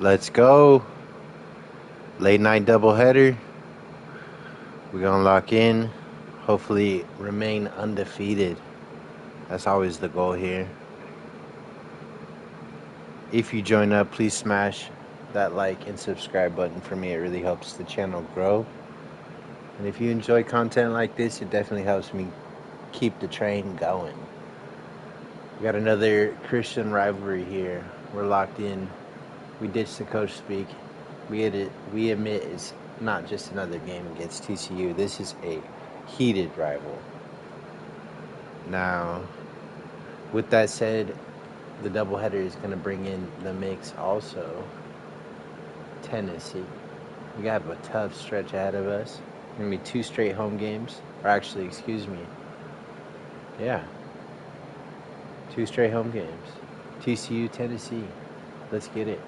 Let's go. Late night doubleheader. We're going to lock in. Hopefully remain undefeated. That's always the goal here. If you join up, please smash that like and subscribe button for me. It really helps the channel grow. And if you enjoy content like this, it definitely helps me keep the train going. We got another Christian rivalry here. We're locked in. We ditched the coach speak. We admit it's not just another game against TCU. This is a heated rival. Now, with that said, the doubleheader is going to bring in the mix also Tennessee. We got a tough stretch ahead of us. Going to be 2 straight home games. Or actually, excuse me. Yeah. 2 straight home games. TCU, Tennessee. Let's get it.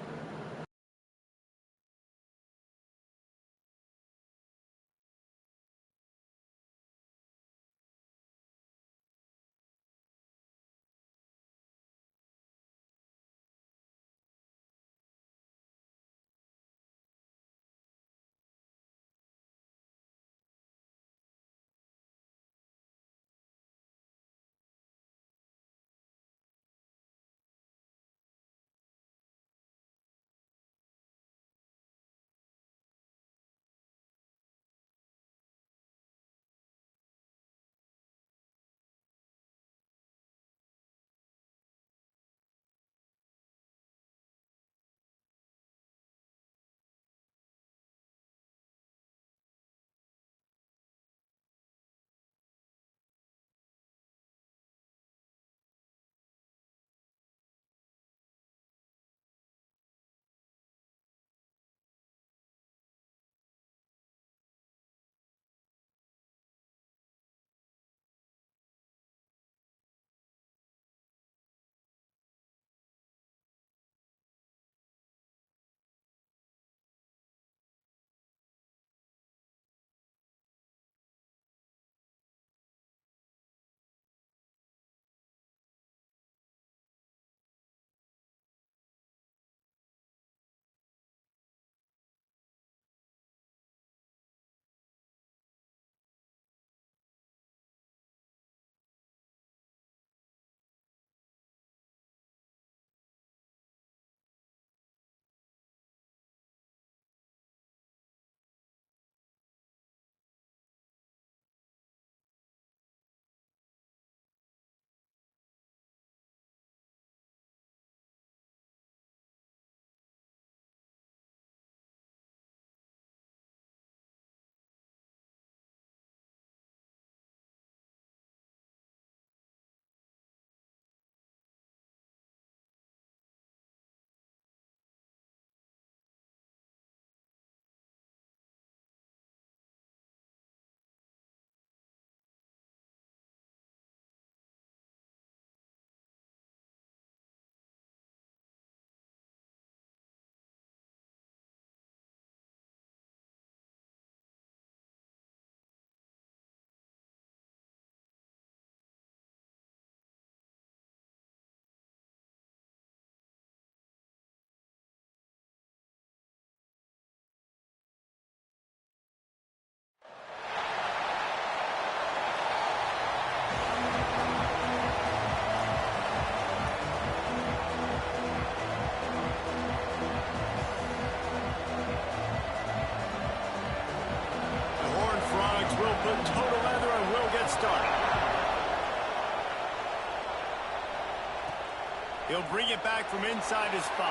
He'll bring it back from inside his 5.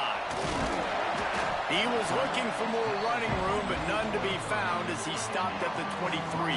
He was looking for more running room, but none to be found as he stopped at the 23.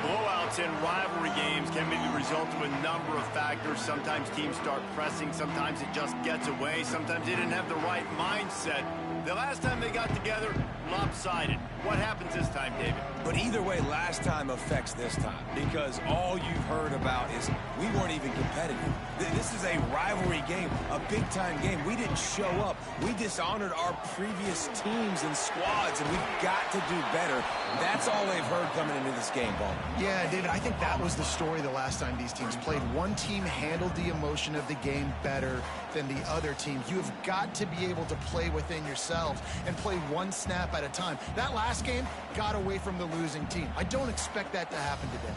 Blowouts in rivalry games can be the result of a number of factors. Sometimes teams start pressing. Sometimes it just gets away. Sometimes they didn't have the right mindset. The last time they got together, lopsided. What happens this time, David? But either way, last time affects this time because all you've heard about is we weren't even competitive. This is a rivalry game, a big-time game. We didn't show up. We dishonored our previous teams and squads, and we've got to do better. That's all they've heard coming into this game, Ball. Yeah, David, I think that was the story the last time these teams played. One team handled the emotion of the game better than the other team. You have got to be able to play within yourselves and play one snap at a time. That last game got away from the losing team. I don't expect that to happen today.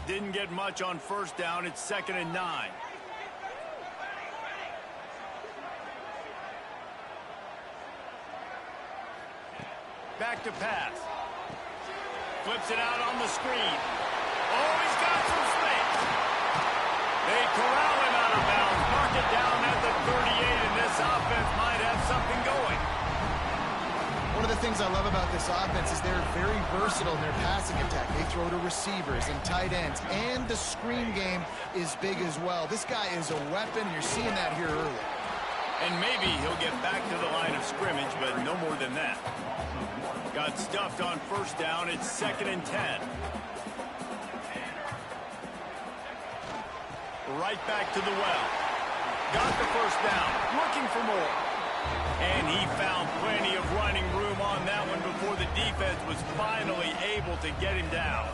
Didn't get much on first down. It's 2nd and 9. Back to pass. Flips it out on the screen. Oh, he's got some space. They corral him out of bounds. Mark it down at the 38, and this offense might have something going. One of the things I love about this offense is they're very versatile in their passing attack. They throw to receivers and tight ends, and the screen game is big as well. This guy is a weapon. You're seeing that here early. And maybe he'll get back to the line of scrimmage, but no more than that. Got stuffed on first down. It's 2nd and 10. Right back to the well. Got the first down. Looking for more. And he found plenty of running room on that one before the defense was finally able to get him down.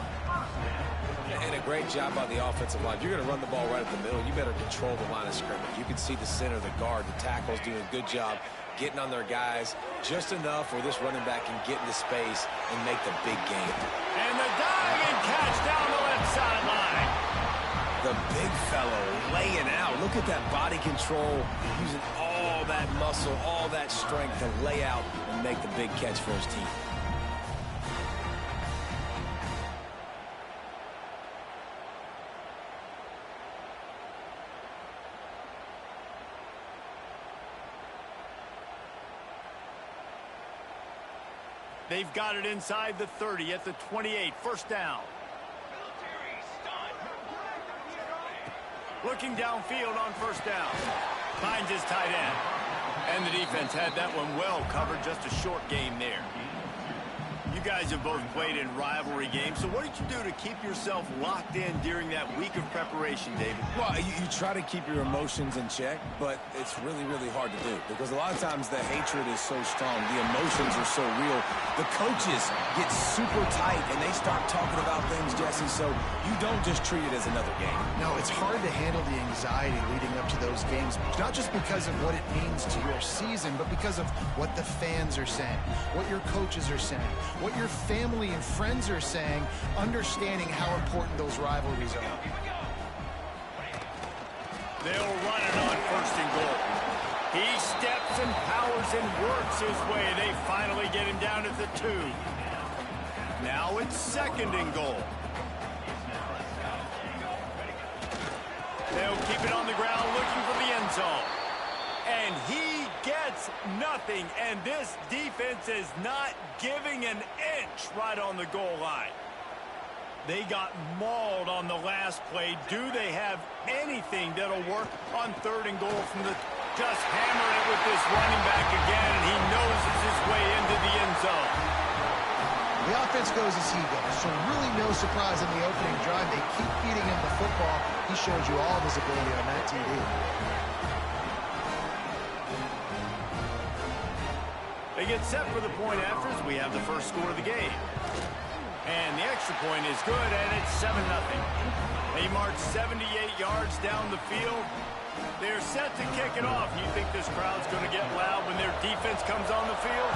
And a great job by the offensive line. You're going to run the ball right at the middle. You better control the line of scrimmage. You can see the center, the guard, the tackles doing a good job getting on their guys just enough where this running back can get into space and make the big game. And the diving catch down the left sideline. The big fellow laying out. Look at that body control, using all that muscle, all that strength to lay out and make the big catch for his team. They've got it inside the 30 at the 28. First down. Looking downfield on first down. Finds his tight end. And the defense had that one well covered. Just a short game there. You guys have both played in rivalry games, so what did you do to keep yourself locked in during that week of preparation, David? Well, you try to keep your emotions in check, but it's really, really hard to do because a lot of times the hatred is so strong. The emotions are so real. The coaches get super tight, and they start talking about things, Jesse, so you don't just treat it as another game. No, it's hard to handle the anxiety leading up to those games, not just because of what it means to your season, but because of what the fans are saying, what your coaches are saying, what your family and friends are saying, understanding how important those rivalries are. They'll run it on first and goal. He steps and powers and works his way. They finally get him down at the 2. Now it's 2nd and goal. They'll keep it on the ground looking for the end zone. And he gets nothing, and this defense is not giving an inch right on the goal line. They got mauled on the last play. Do they have anything that'll work on 3rd and goal from the... Just hammering it with this running back again, and he noses his way into the end zone. The offense goes as he goes, so really no surprise in the opening drive. They keep feeding him the football. He shows you all of his ability on that TV. They get set for the point afters. We have the first score of the game. And the extra point is good, and it's 7-0. They march 78 yards down the field. They're set to kick it off. You think this crowd's going to get loud when their defense comes on the field?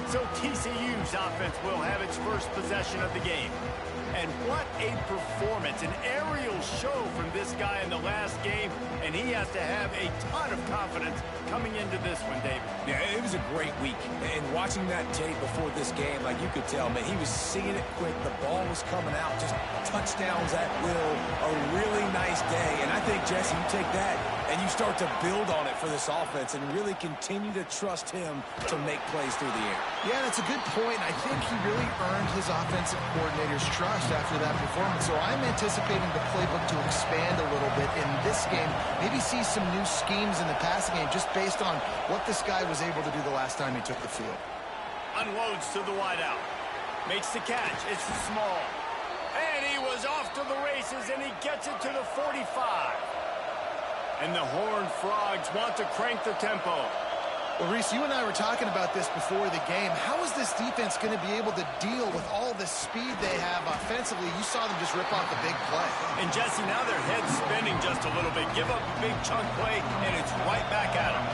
So TCU's offense will have its first possession of the game. And what a performance, an aerial show from this guy in the last game, and he has to have a ton of confidence coming into this one, David. Yeah, it was a great week. And watching that tape before this game, like you could tell, man, he was seeing it quick. The ball was coming out, just touchdowns at will. A really nice day. And I think, Jesse, you take that And you start to build on it for this offense and really continue to trust him to make plays through the air. Yeah, that's a good point. I think he really earned his offensive coordinator's trust after that performance. So I'm anticipating the playbook to expand a little bit in this game. Maybe see some new schemes in the passing game just based on what this guy was able to do the last time he took the field. Unloads to the wideout. Makes the catch. It's small. And he was off to the races, and he gets it to the 45. And the Horned Frogs want to crank the tempo. Well, Reese, you and I were talking about this before the game. How is this defense going to be able to deal with all the speed they have offensively? You saw them just rip off the big play. And Jesse, now their head's spinning just a little bit. Give up a big chunk play, and it's right back at them.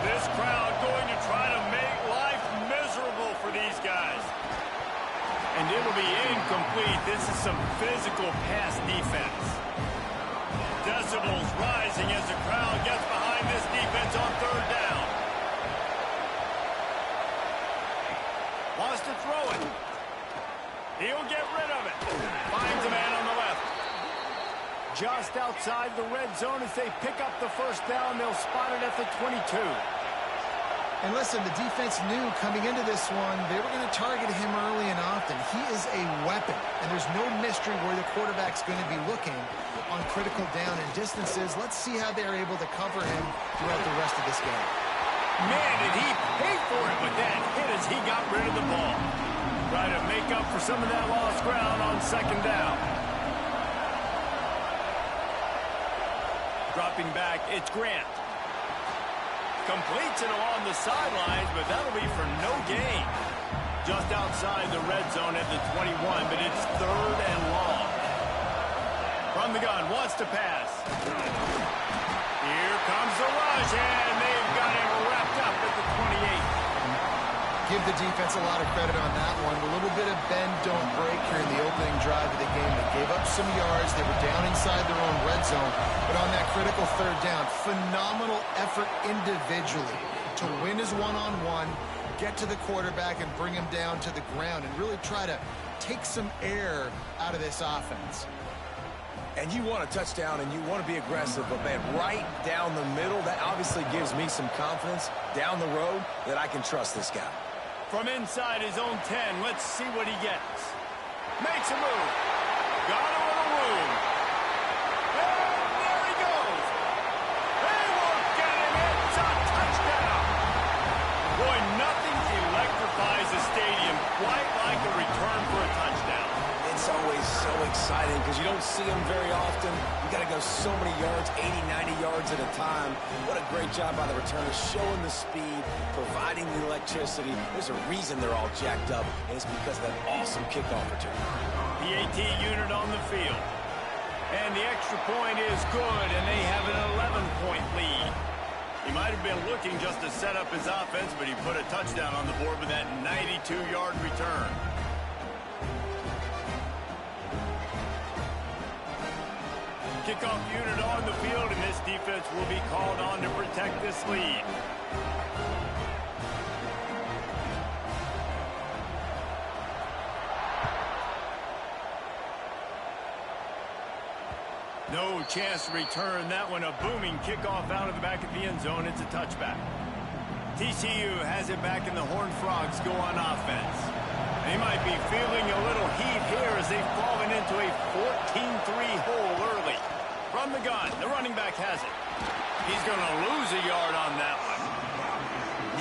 This crowd going to try to make life miserable for these guys. And it'll be incomplete. This is some physical pass defense. Decibels rising as the crowd gets behind this defense on third down. Wants to throw it. He'll get rid of it. Finds a man on the left. Just outside the red zone as they pick up the first down. They'll spot it at the 22. And listen, the defense knew coming into this one, they were going to target him early and often. He is a weapon, and there's no mystery where the quarterback's going to be looking on critical down and distances. Let's see how they're able to cover him throughout the rest of this game. Man, did he pay for it with that hit as he got rid of the ball. Try to make up for some of that lost ground on second down. Dropping back, it's Grant. Completes it along the sidelines, but that'll be for no gain. Just outside the red zone at the 21, but it's third and long. From the gun, wants to pass. Here comes the rush, and they've got him wrapped up at the 28. Give the defense a lot of credit on that one. A little bit of bend, don't break here in the opening drive of the game. They gave up some yards. They were down inside their own red zone. But on that critical third down, phenomenal effort individually to win his one-on-one, get to the quarterback and bring him down to the ground and really try to take some air out of this offense. And you want a touchdown and you want to be aggressive, but man, right down the middle, that obviously gives me some confidence down the road that I can trust this guy. From inside his own 10, let's see what he gets. Makes a move. Got a little room. And there he goes. They won't get him. It's a touchdown. Boy, nothing electrifies a stadium quite like a return for a touchdown. It's always so exciting because you don't see them very often. You got to go so many yards, 80, 90 yards at a time. What a great job by the returners, showing the speed, providing the electricity. There's a reason they're all jacked up, and it's because of that awesome kickoff return. The AT unit on the field. And the extra point is good, and they have an 11-point lead. He might have been looking just to set up his offense, but he put a touchdown on the board with that 92-yard return. Kickoff unit on the field, and this defense will be called on to protect this lead. No chance to return that one. A booming kickoff out of the back of the end zone. It's a touchback. TCU has it back, and the Horned Frogs go on offense. They might be feeling a little heat here as they've fallen into a 14-3 hole early. From the gun, the running back has it. He's going to lose a yard on that one.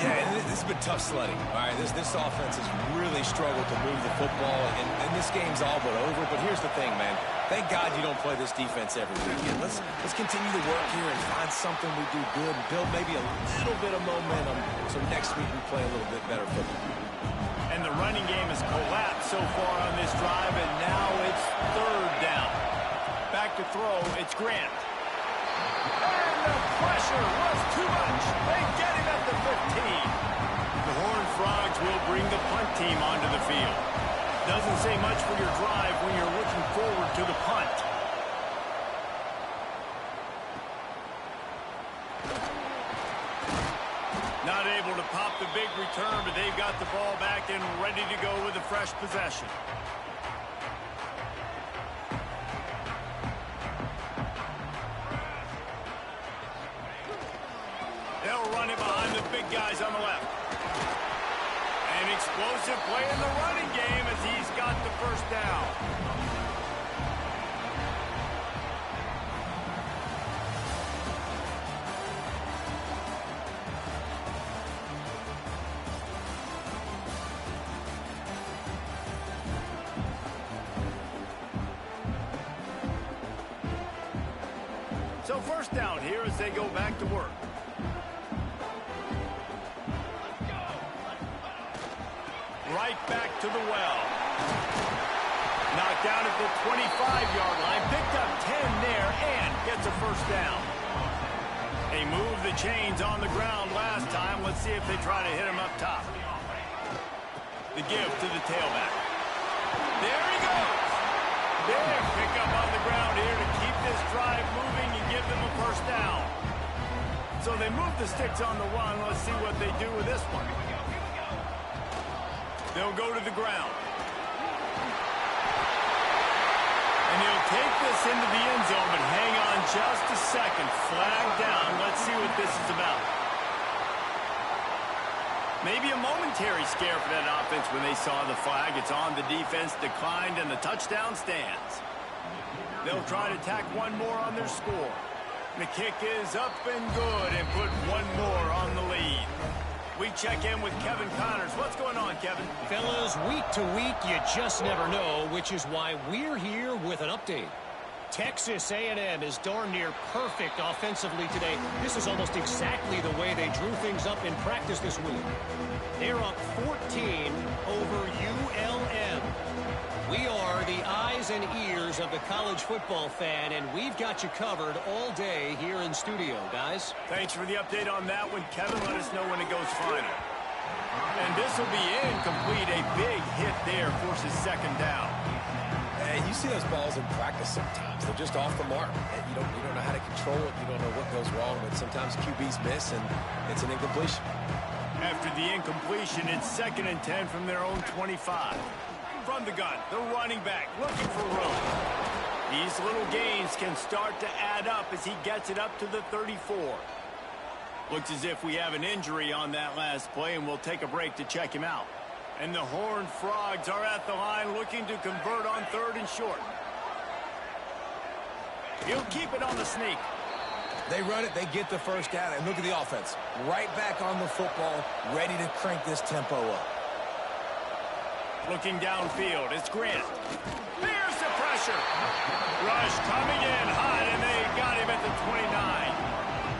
Yeah, and this has been tough sledding. All right, this offense has really struggled to move the football, and this game's all but over. But here's the thing, man. Thank God you don't play this defense every weekend. Let's continue to work here and find something we do good and build maybe a little bit of momentum so next week we play a little bit better football. And the running game has collapsed so far on this drive, and now it's third down. Back to throw, it's Grant. And the pressure was too much. They get him at the 15. The Horned Frogs will bring the punt team onto the field. Doesn't say much for your drive when you're looking forward to the punt. Not able to pop the big return, but they've got the ball back and ready to go with a fresh possession. big guys on the left. An explosive play in the running game as he's got the first down. So first down here as they go back to work. Right back to the well. Knocked down at the 25-yard line. Picked up 10 there and gets a first down. They moved the chains on the ground last time. Let's see if they try to hit him up top. The give to the tailback. There he goes. Big pickup on the ground here to keep this drive moving and give them a first down. So they move the sticks on the run. Let's see what they do with this one. They'll go to the ground. And he'll take this into the end zone, but hang on just a second. Flag down. Let's see what this is about. Maybe a momentary scare for that offense when they saw the flag. It's on, the defense declined, and the touchdown stands. They'll try to tack one more on their score. The kick is up and good and put one more on the lead. We check in with Kevin Connors. What's going on, Kevin? Fellas, week to week, you just never know, which is why we're here with an update. Texas A&M is darn near perfect offensively today. This is almost exactly the way they drew things up in practice this week. They're up 14 over ULM. We are the eyes and ears of the college football fan, and we've got you covered all day here in studio, guys. Thanks for the update on that one, Kevin. Let us know when it goes final. And this will be incomplete. A big hit there forces second down. And you see those balls in practice sometimes. They're just off the mark. And you don't know how to control it. You don't know what goes wrong, but sometimes QBs miss, and it's an incompletion. After the incompletion, it's 2nd and 10 from their own 25. From the gun, the running back looking for room. These little gains can start to add up as he gets it up to the 34. Looks as if we have an injury on that last play, and we'll take a break to check him out. And the Horned Frogs are at the line looking to convert on 3rd and short. He'll keep it on the sneak. They run it, they get the first down, and look at the offense. Right back on the football, ready to crank this tempo up. Looking downfield, it's Grant. There's the pressure. Rush coming in hot, and they got him at the 29.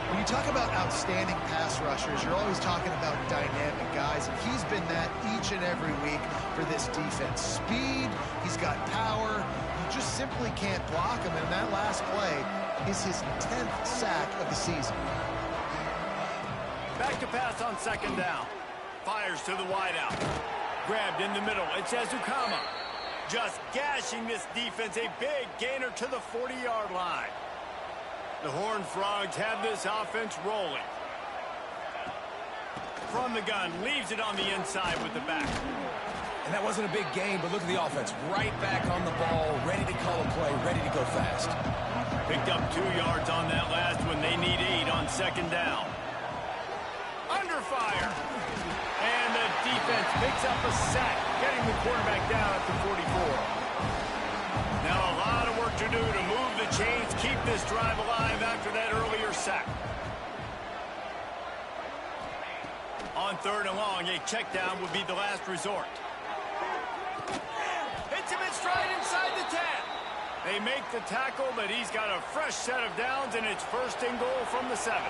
When you talk about outstanding pass rushers, you're always talking about dynamic guys, and he's been that each and every week for this defense. Speed, he's got power, you just simply can't block him, and that last play is his 10th sack of the season. Back to pass on 2nd down. Fires to the wideout. Grabbed in the middle, it's Ezukama. Just gashing this defense, a big gainer to the 40-yard line. The Horned Frogs have this offense rolling. From the gun, leaves it on the inside with the back. And that wasn't a big gain, but look at the offense. Right back on the ball, ready to call a play, ready to go fast. Picked up 2 yards on that last one. They need 8 on 2nd down. Under fire. And the defense picks up a sack, getting the quarterback down at the 44. Now a lot of work to do to move the chains, keep this drive alive after that earlier sack. On 3rd and long, a check down would be the last resort. Hits him in stride inside the 10. They make the tackle, but he's got a fresh set of downs, and it's 1st and goal from the 7.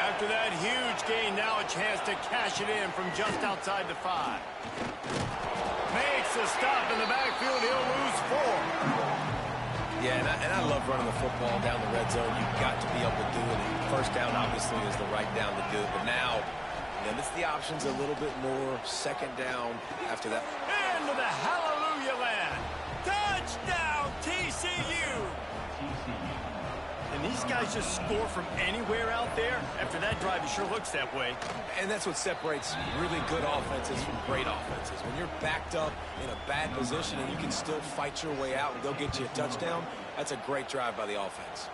After that huge gain, now a chance to cash it in from just outside the 5. Makes a stop in the backfield. He'll lose 4. Yeah, and I love running the football down the red zone. You've got to be able to do it. And 1st down, obviously, is the right down to do it. But now, limits the options a little bit more. 2nd down after that. Into the hallelujah land. Touchdown, TCU. And these guys just score from anywhere out there. After that drive, it sure looks that way. And that's what separates really good offenses from great offenses. When you're backed up in a bad position and you can still fight your way out and go get you a touchdown, that's a great drive by the offense.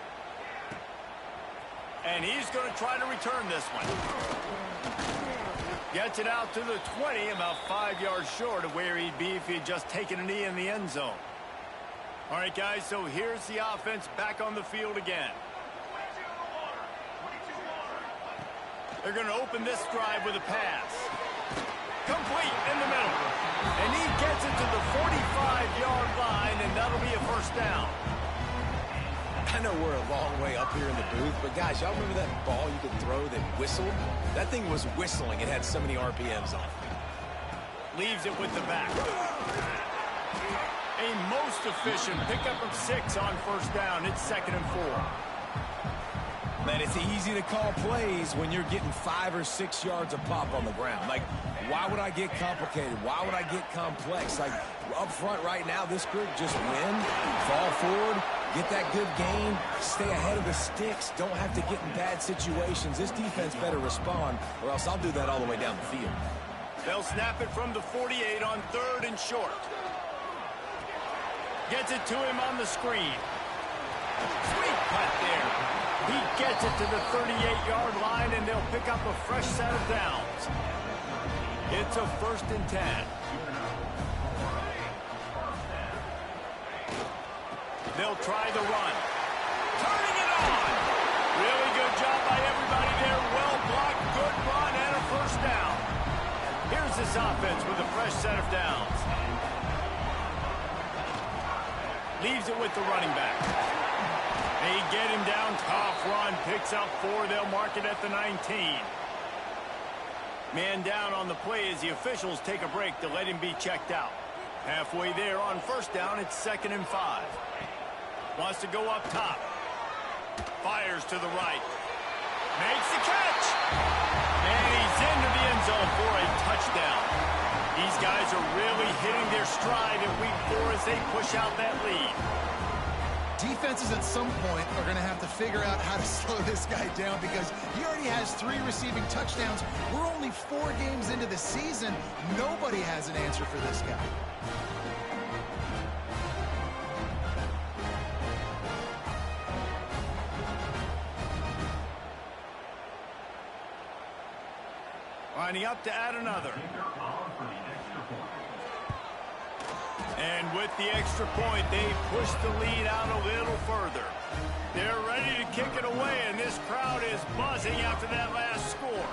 And he's going to try to return this one. Gets it out to the 20, about 5 yards short of where he'd be if he had just taken a knee in the end zone. All right, guys, so here's the offense back on the field again. They're going to open this drive with a pass. Complete in the middle. And he gets it to the 45-yard line, and that'll be a first down. I know we're a long way up here in the booth, but guys, y'all remember that ball you could throw that whistled? That thing was whistling. It had so many RPMs on it. Leaves it with the back. A most efficient pickup of 6 on first down. It's 2nd and 4. Man, it's easy to call plays when you're getting 5 or 6 yards of pop on the ground. Like, why would I get complicated? Why would I get complex? Like, up front right now, this group just win, fall forward, get that good gain, stay ahead of the sticks, don't have to get in bad situations. This defense better respond, or else I'll do that all the way down the field. They'll snap it from the 48 on 3rd and short. Gets it to him on the screen. Sweet cut there. He gets it to the 38-yard line, and they'll pick up a fresh set of downs. It's a 1st and 10. They'll try the run. Turning it on. Really good job by everybody there. Well blocked, good run, and a first down. Here's this offense with a fresh set of downs. Leaves it with the running back. They get him down, tough run, picks up 4. They'll mark it at the 19. Man down on the play as the officials take a break to let him be checked out. Halfway there on first down, it's 2nd and 5. Wants to go up top. Fires to the right. Makes the catch. And he's into the end zone for a touchdown. These guys are really hitting their stride in week 4 as they push out that lead. Defenses at some point are going to have to figure out how to slow this guy down because he already has 3 receiving touchdowns. We're only 4 games into the season. Nobody has an answer for this guy. Lining up to add another. And with the extra point, they push the lead out a little further. They're ready to kick it away, and this crowd is buzzing after that last score.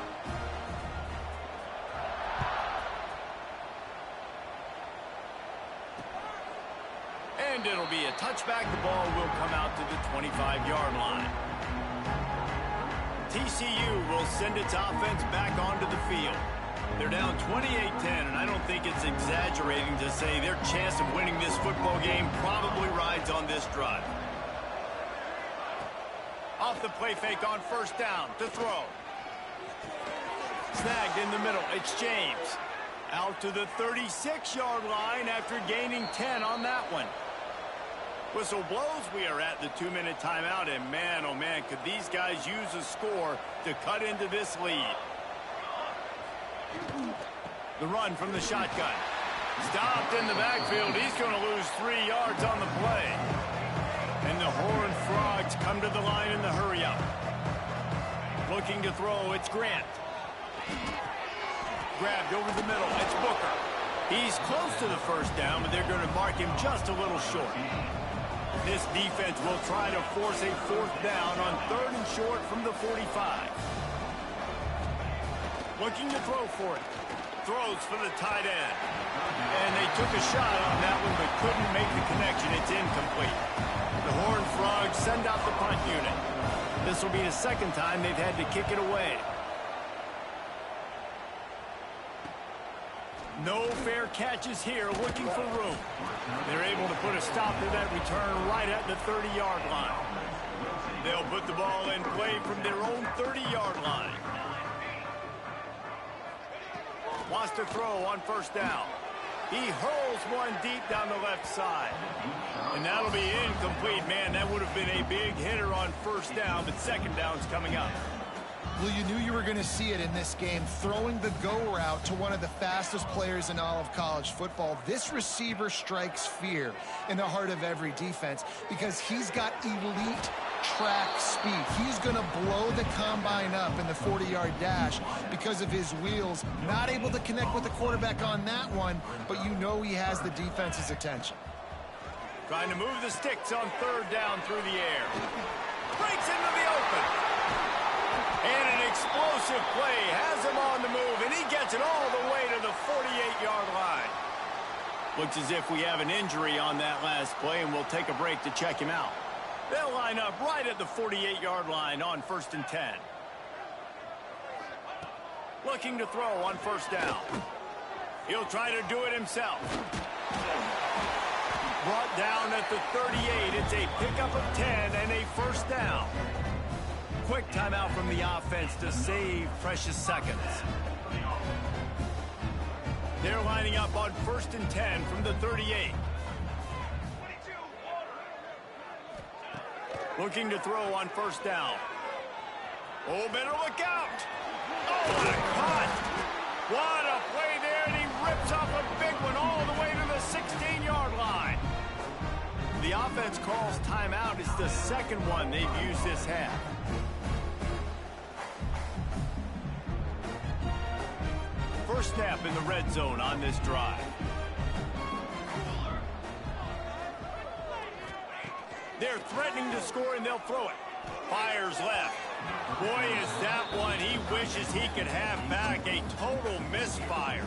And it'll be a touchback. The ball will come out to the 25-yard line. TCU will send its offense back onto the field. They're down 28-10, and I don't think it's exaggerating to say their chance of winning this football game probably rides on this drive. Off the play fake on first down to throw. Snagged in the middle. It's James. Out to the 36-yard line after gaining 10 on that one. Whistle blows. We are at the 2-minute timeout, and man, oh man, could these guys use a score to cut into this lead. The run from the shotgun. Stopped in the backfield. He's going to lose 3 yards on the play. And the Horned Frogs come to the line in the hurry-up. Looking to throw, it's Grant. Grabbed over the middle, it's Booker. He's close to the first down, but they're going to mark him just a little short. This defense will try to force a 4th down on 3rd and short from the 45. Looking to throw for it. Throws for the tight end. And they took a shot on that one, but couldn't make the connection. It's incomplete. The Horned Frogs send out the punt unit. This will be the 2nd time they've had to kick it away. No fair catches here, looking for room. They're able to put a stop to that return right at the 30-yard line. They'll put the ball in play from their own 30-yard line. Wants to throw on first down. He hurls one deep down the left side. And that'll be incomplete. Man, that would have been a big hitter on first down, but 2nd down's coming up. Well, you knew you were going to see it in this game, throwing the go route to one of the fastest players in all of college football. This receiver strikes fear in the heart of every defense because he's got elite track speed. He's going to blow the combine up in the 40-yard dash because of his wheels. Not able to connect with the quarterback on that one, but you know he has the defense's attention. Trying to move the sticks on third down through the air. Breaks into the open. And an explosive play has him on the move, and he gets it all the way to the 48-yard line. Looks as if we have an injury on that last play, and we'll take a break to check him out. They'll line up right at the 48-yard line on 1st and 10. Looking to throw on first down. He'll try to do it himself. Brought down at the 38. It's a pickup of 10 and a first down. Quick timeout from the offense to save precious seconds. They're lining up on 1st and 10 from the 38. Looking to throw on first down. Oh, better look out. Oh, what a cut. What a play there, and he rips off a big one all the way to the 16-yard line. The offense calls timeout. It's the second one they've used this half. First snap in the red zone on this drive. They're threatening to score, and they'll throw it. Fires left. Boy, is that one he wishes he could have back. A total misfire.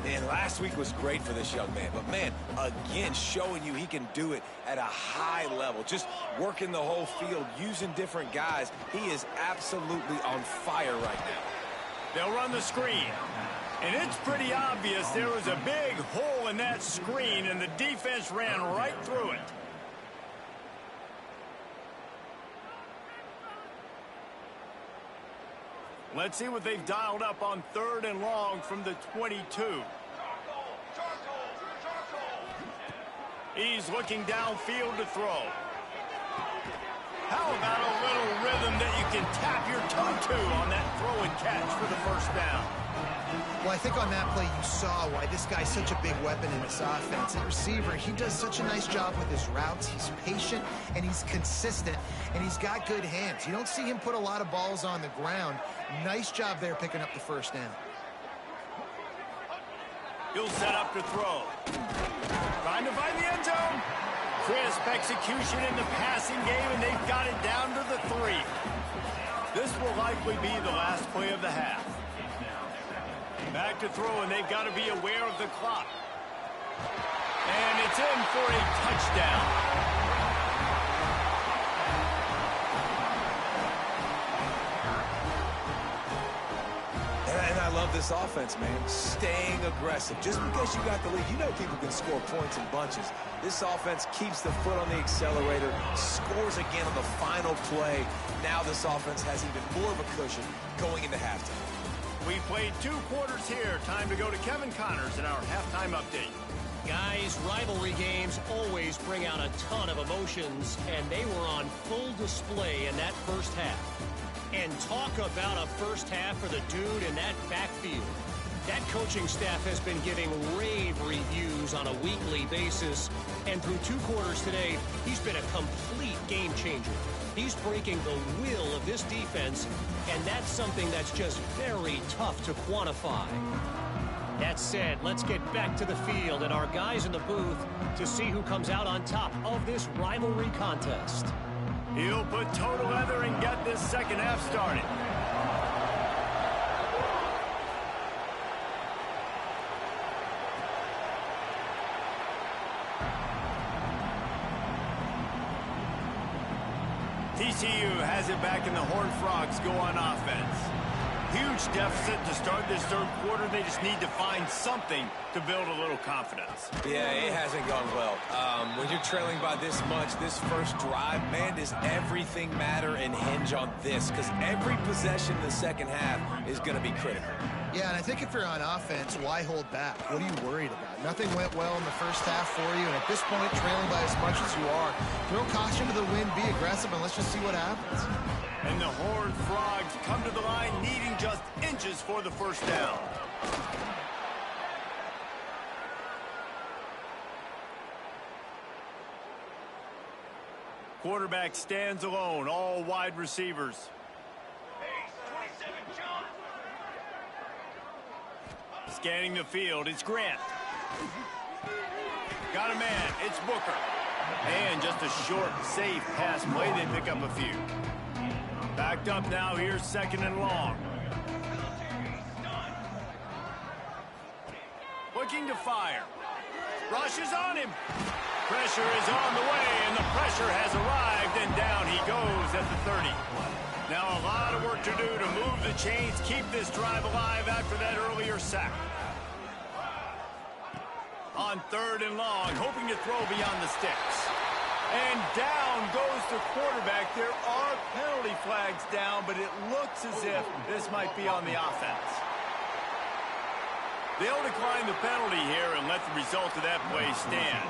Man, last week was great for this young man. But, man, again, showing you he can do it at a high level. Just working the whole field, using different guys. He is absolutely on fire right now. They'll run the screen. And it's pretty obvious there was a big hole in that screen, and the defense ran right through it. Let's see what they've dialed up on 3rd and long from the 22. He's looking downfield to throw. How about a little rhythm that you can tap your toe to on that throw and catch for the first down? Well, I think on that play you saw why this guy's such a big weapon in this offense. At receiver, he does such a nice job with his routes. He's patient, and he's consistent, and he's got good hands. You don't see him put a lot of balls on the ground. Nice job there picking up the first down. He'll set up to throw. Trying to find the end zone. Crisp execution in the passing game, and they've got it down to the 3. This will likely be the last play of the half. Back to throw, and they've got to be aware of the clock. And it's in for a touchdown. And I love this offense, man. Staying aggressive. Just because you got the lead, you know people can score points in bunches. This offense keeps the foot on the accelerator, scores again on the final play. Now this offense has even more of a cushion going into halftime. We played 2 quarters here. Time to go to Kevin Connors in our halftime update. Guys, rivalry games always bring out a ton of emotions, and they were on full display in that first half. And talk about a first half for the dude in that backfield. That coaching staff has been giving rave reviews on a weekly basis, and through 2 quarters today, he's been a complete game changer. He's breaking the will of this defense, and that's something that's just very tough to quantify. That said, let's get back to the field and our guys in the booth to see who comes out on top of this rivalry contest. He'll put total leather and get this second half started. TCU has it back, and the Horned Frogs go on offense. Huge deficit to start this 3rd quarter. They just need to find something to build a little confidence. Yeah, it hasn't gone well. When you're trailing by this much, this first drive, man, does everything matter and hinge on this? Because every possession in the second half is going to be critical. Yeah, and I think if you're on offense, why hold back? What are you worried about? Nothing went well in the first half for you, and at this point, trailing by as much as you are, throw caution to the wind, be aggressive, and let's just see what happens. And the Horned Frogs come to the line needing just inches for the first down. Quarterback stands alone, all wide receivers. Scanning the field, it's Grant. Got a man, it's Booker. And just a short, safe pass play, they pick up a few. Backed up now, here's 2nd and long. Looking to fire. Rush is on him. Pressure is on the way, and the pressure has arrived, and down he goes at the 30. Now a lot of work to do to move the chains, keep this drive alive after that earlier sack. On 3rd and long, hoping to throw beyond the sticks. And down goes the quarterback. There are penalty flags down, but it looks as if this might be on the offense. They'll decline the penalty here and let the result of that play stand.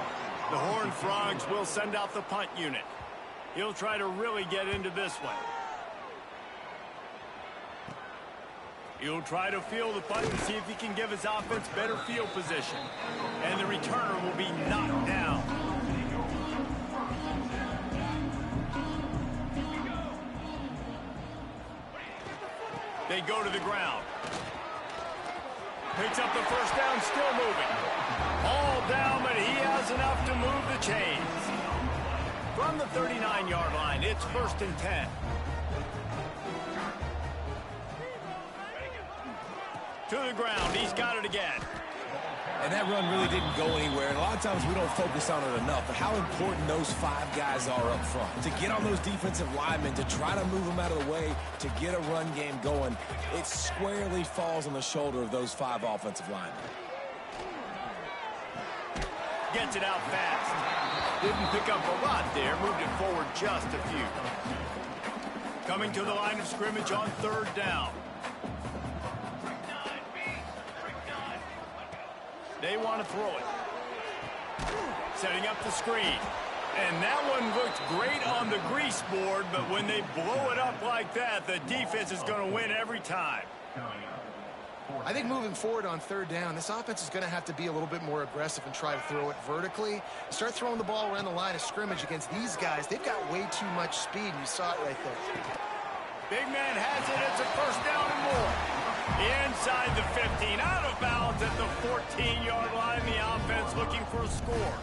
The Horned Frogs will send out the punt unit. He'll try to really get into this one. He'll try to field the punt and see if he can give his offense better field position. And the returner will be knocked down. They go to the ground. Picks up the first down, still moving. All down, but he has enough to move the chains. From the 39-yard line, it's 1st and 10. To the ground, he's got it again. And that run really didn't go anywhere. And a lot of times we don't focus on it enough, but how important those 5 guys are up front. To get on those defensive linemen, to try to move them out of the way, to get a run game going, it squarely falls on the shoulder of those 5 offensive linemen. Gets it out fast. Didn't pick up a lot there, moved it forward just a few. Coming to the line of scrimmage on 3rd down. They want to throw it. Setting up the screen. And that one looked great on the grease board, but when they blow it up like that, the defense is going to win every time. I think moving forward on 3rd down, this offense is going to have to be a little bit more aggressive and try to throw it vertically. Start throwing the ball around the line of scrimmage against these guys. They've got way too much speed, and you saw it right there. Big man has it. It's a 1st down and more. Inside the 15, out of bounds at the 14-yard line. The offense looking for a score.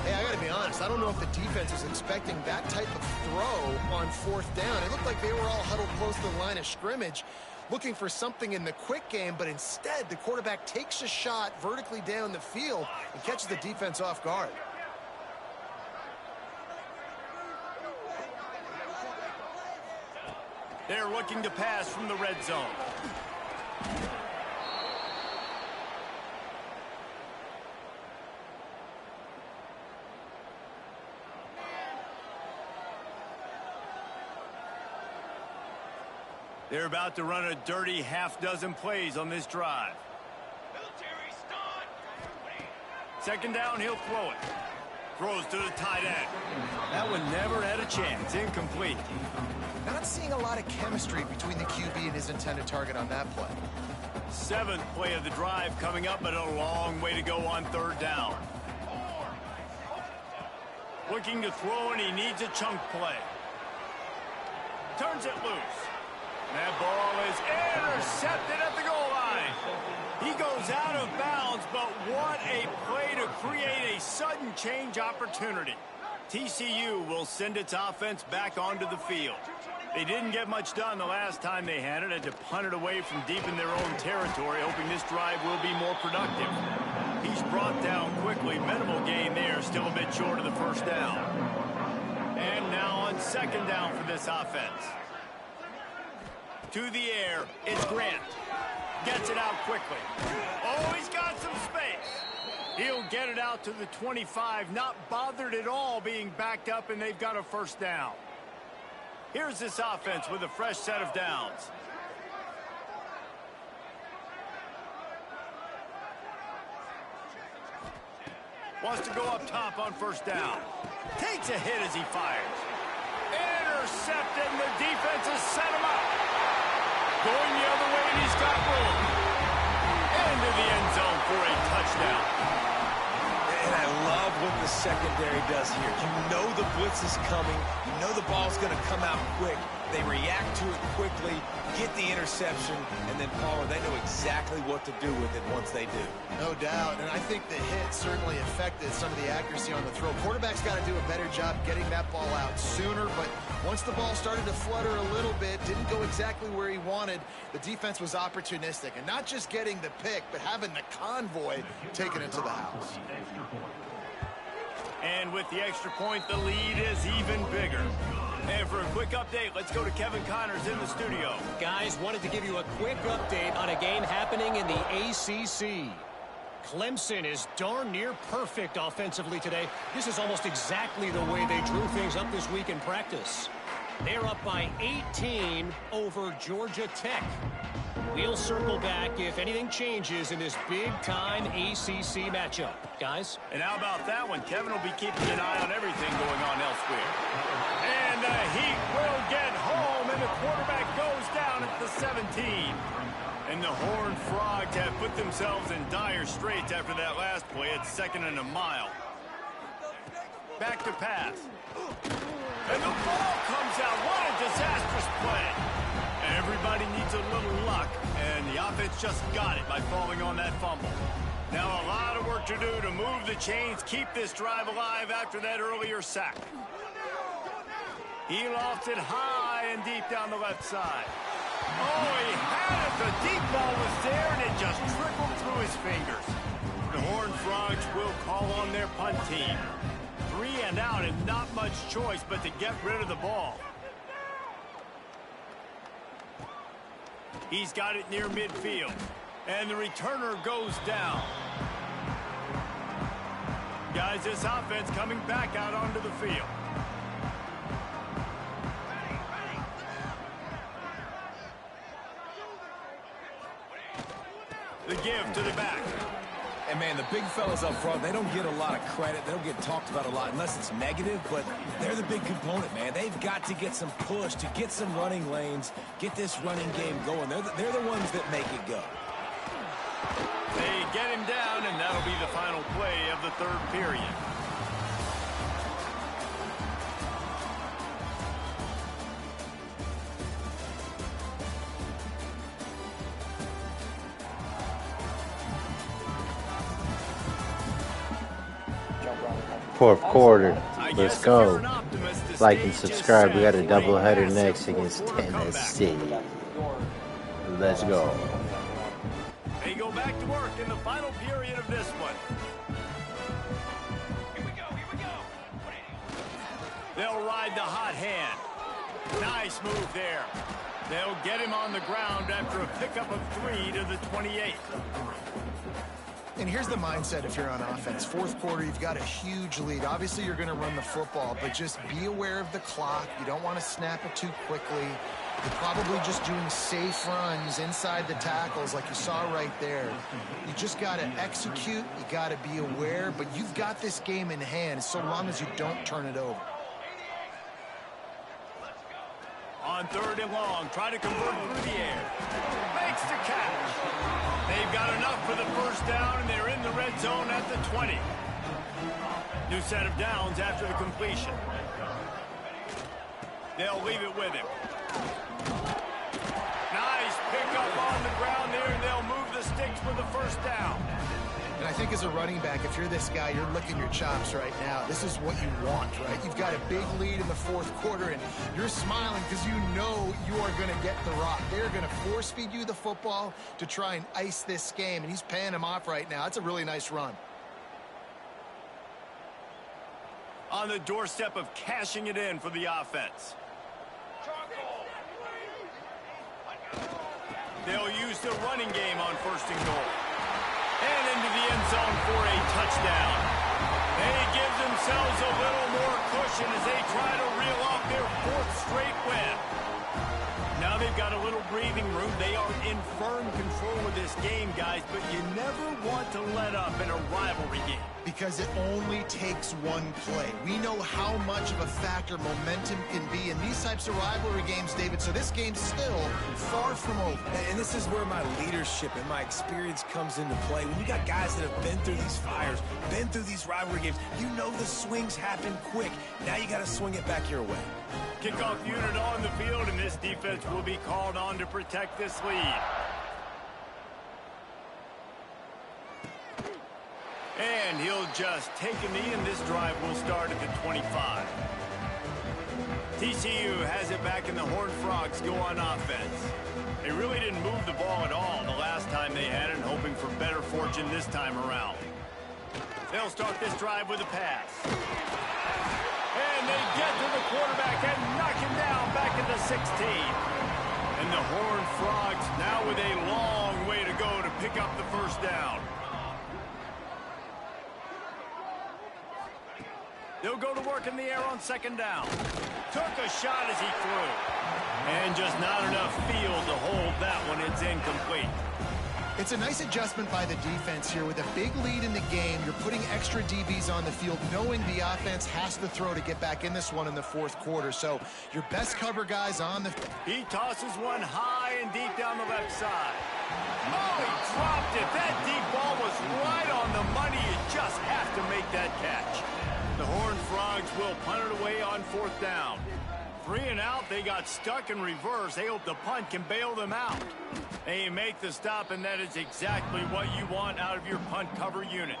Hey, I got to be honest. I don't know if the defense was expecting that type of throw on 4th down. It looked like they were all huddled close to the line of scrimmage, looking for something in the quick game, but instead the quarterback takes a shot vertically down the field and catches the defense off guard. They're looking to pass from the red zone. They're about to run a dirty half-dozen plays on this drive. 2nd down, he'll throw it. Throws to the tight end. That one never had a chance. Incomplete. Not seeing a lot of chemistry between the QB and his intended target on that play. 7th play of the drive coming up, but a long way to go on 3rd down. Looking to throw, and he needs a chunk play. Turns it loose. That ball is intercepted at the goal line. He goes out of bounds, but what a play to create a sudden change opportunity. TCU will send its offense back onto the field. They didn't get much done the last time they had it, to punt it away from deep in their own territory, hoping this drive will be more productive. He's brought down quickly. Minimal gain there, still a bit short of the 1st down. And now on 2nd down for this offense. To the air, it's Grant. Gets it out quickly. Oh, he's got some space. He'll get it out to the 25, not bothered at all being backed up, and they've got a 1st down. Here's this offense with a fresh set of downs. Wants to go up top on 1st down. Takes a hit as he fires. Intercepted, and the defense has set him up. Going the other way, and he's got room. Into the end zone for a touchdown. And I love what the secondary does here. You know the blitz is coming. You know the ball's going to come out quick. They react to it quickly, get the interception, and then, Paul, they know exactly what to do with it once they do. No doubt, and I think the hit certainly affected some of the accuracy on the throw. Quarterback's got to do a better job getting that ball out sooner, but once the ball started to flutter a little bit, didn't go exactly where he wanted, the defense was opportunistic. And not just getting the pick, but having the convoy taking it to the house. And with the extra point, the lead is even bigger. And for a quick update, let's go to Kevin Connors in the studio. Guys, wanted to give you a quick update on a game happening in the ACC. Clemson is darn near perfect offensively today. This is almost exactly the way they drew things up this week in practice. They're up by 18 over Georgia Tech. We'll circle back if anything changes in this big-time ACC matchup. Guys? And how about that one? Kevin will be keeping an eye on everything going on elsewhere. And the Heat will get home, and the quarterback goes down at the 17. And the Horned Frogs have put themselves in dire straits after that last play at 2nd and a mile. Back to pass. And the ball comes out. What a disastrous play. Everybody needs a little luck, and the offense just got it by falling on that fumble. Now a lot of work to do to move the chains, keep this drive alive after that earlier sack. He lofts it high and deep down the left side. Oh, he had it. The deep ball was there, and it just trickled through his fingers. The Horned Frogs will call on their punt team. 3 and out, and not much choice but to get rid of the ball. He's got it near midfield. And the returner goes down. Guys, this offense coming back out onto the field. The give to the back. And, man, the big fellas up front, they don't get a lot of credit. They don't get talked about a lot unless it's negative, but they're the big component, man. They've got to get some push, to get some running lanes, get this running game going. They're the ones that make it go. They get him down, and that'll be the final play of the 3rd period. Fourth quarter. Let's go. Like and subscribe. We got a doubleheader next against Tennessee. Let's go. They go back to work in the final period of this one. Here we go. They'll ride the hot hand. Nice move there. They'll get him on the ground after a pickup of 3 to the 28. And here's the mindset if you're on offense. 4th quarter, you've got a huge lead. Obviously, you're going to run the football, but just be aware of the clock. You don't want to snap it too quickly. You're probably just doing safe runs inside the tackles like you saw right there. You just got to execute. You got to be aware, but you've got this game in hand so long as you don't turn it over. On 3rd and long, try to convert through the air. Makes the catch. They've got enough for the 1st down, and they're in the red zone at the 20. New set of downs after the completion. They'll leave it with him. Nice pickup on the ground there, and they'll move the sticks for the 1st down. And I think as a running back, if you're this guy, you're licking your chops right now. This is what you want, right? You've got a big lead in the 4th quarter, and you're smiling because you know you are going to get the rock. They're going to force feed you the football to try and ice this game, and he's paying him off right now. That's a really nice run. On the doorstep of cashing it in for the offense. They'll use the running game on 1st and goal. And into the end zone for a touchdown. They give themselves a little more cushion as they try to reel off their 4th straight win. Now they've got a little breathing room. They are in firm control of this game, guys, but you never want to let up in a rivalry game. because it only takes one play. We know how much of a factor momentum can be in these types of rivalry games, David, so this game's still far from over. And this is where my leadership and my experience comes into play. When you got guys that have been through these fires, been through these rivalry games, you know the swings happen quick. Now you got to swing it back your way. Kickoff unit on the field, and this defense will be called on to protect this lead. And he'll just take a knee, and this drive will start at the 25. TCU has it back, and the Horned Frogs go on offense. They really didn't move the ball at all the last time they had it, hoping for better fortune this time around. They'll start this drive with a pass. And they get to the quarterback and knock him down back at the 16. And the Horned Frogs now with a long way to go to pick up the first down. They'll go to work in the air on second down. Took a shot as he threw. And just not enough field to hold that one. It's incomplete. It's a nice adjustment by the defense here. With a big lead in the game, you're putting extra DBs on the field, knowing the offense has to throw to get back in this one in the fourth quarter. So your best cover guys on the... He tosses one high and deep down the left side. Oh, he dropped it. That deep ball was right on the money. You just have to make that catch. The Horned Frogs will punt it away on fourth down. 3 and out, they got stuck in reverse. They hope the punt can bail them out. They make the stop, and that is exactly what you want out of your punt cover unit.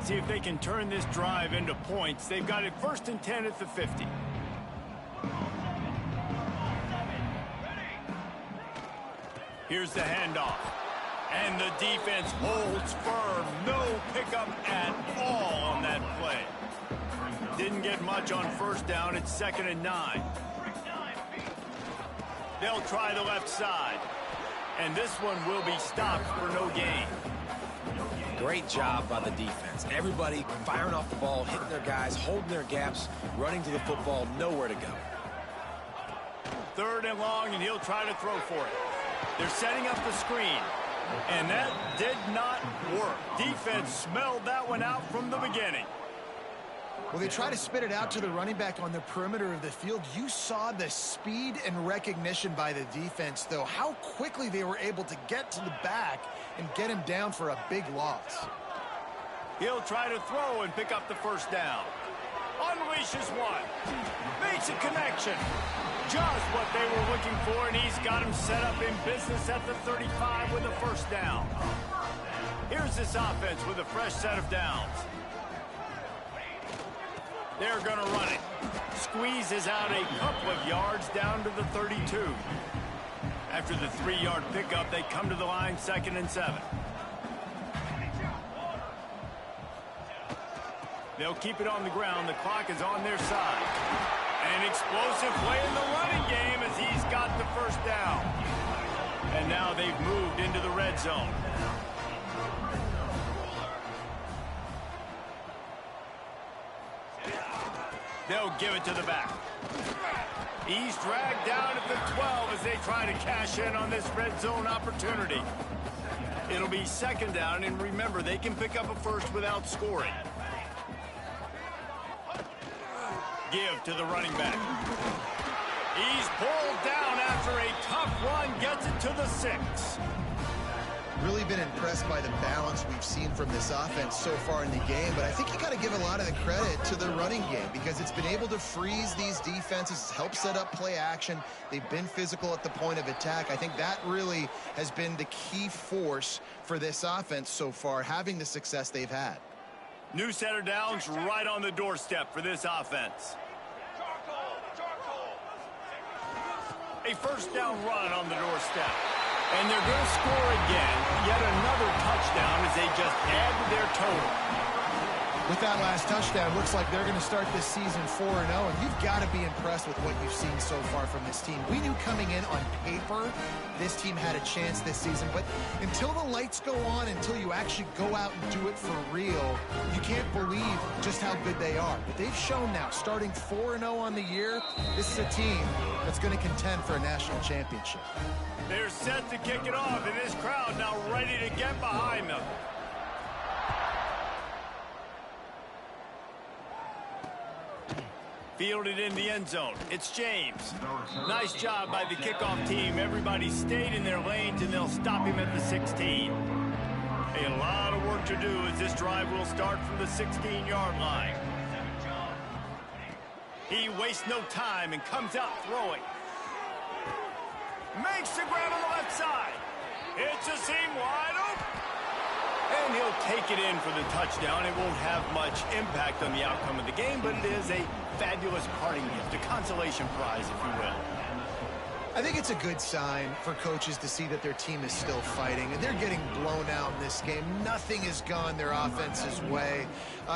See if they can turn this drive into points. They've got it 1st and 10 at the 50. Here's the handoff. And the defense holds firm. No pickup at all on that play. Didn't get much on first down. It's 2nd and 9. They'll try the left side. And this one will be stopped for no gain. Great job by the defense. Everybody firing off the ball, hitting their guys, holding their gaps, running to the football, nowhere to go. 3rd and long, and he'll try to throw for it. They're setting up the screen. And that did not work. Defense smelled that one out from the beginning. Well, they try to spit it out to the running back on the perimeter of the field. You saw the speed and recognition by the defense, though. How quickly they were able to get to the back and get him down for a big loss. He'll try to throw and pick up the first down. Unleashes one. Makes a connection. Just what they were looking for, and he's got him set up in business at the 35 with a first down. Here's this offense with a fresh set of downs. They're going to run it. Squeezes out a couple of yards down to the 32. After the 3-yard pickup, they come to the line 2nd and 7. They'll keep it on the ground. The clock is on their side. An explosive play in the running game as he's got the first down. And now they've moved into the red zone. They'll give it to the back. He's dragged down at the 12 as they try to cash in on this red zone opportunity. It'll be 2nd down, and remember, they can pick up a first without scoring. Give to the running back. He's pulled down after a tough run, gets it to the 6. Really been impressed by the balance we've seen from this offense so far in the game, but I think you got to give a lot of the credit to the running game because it's been able to freeze these defenses, help set up play action. They've been physical at the point of attack. I think that really has been the key force for this offense so far, having the success they've had. New set of downs right on the doorstep for this offense. A first down run on the doorstep. And they're going to score again. Yet another touchdown as they just add to their total. With that last touchdown, looks like they're going to start this season 4-0, and you've got to be impressed with what you've seen so far from this team. We knew coming in on paper this team had a chance this season, but until the lights go on, until you actually go out and do it for real, you can't believe just how good they are. But they've shown now, starting 4-0 on the year, this is a team that's going to contend for a national championship. They're set to kick it off, and this crowd now ready to get behind them. Fielded in the end zone. It's James. Nice job by the kickoff team. Everybody stayed in their lanes, and they'll stop him at the 16. A lot of work to do as this drive will start from the 16-yard line. He wastes no time and comes out throwing. Makes the grab on the left side. It's a seam wide open. And he'll take it in for the touchdown. It won't have much impact on the outcome of the game, but it is a fabulous parting gift, a consolation prize, if you will. I think it's a good sign for coaches to see that their team is still fighting, and they're getting blown out in this game. Nothing has gone their offense's way.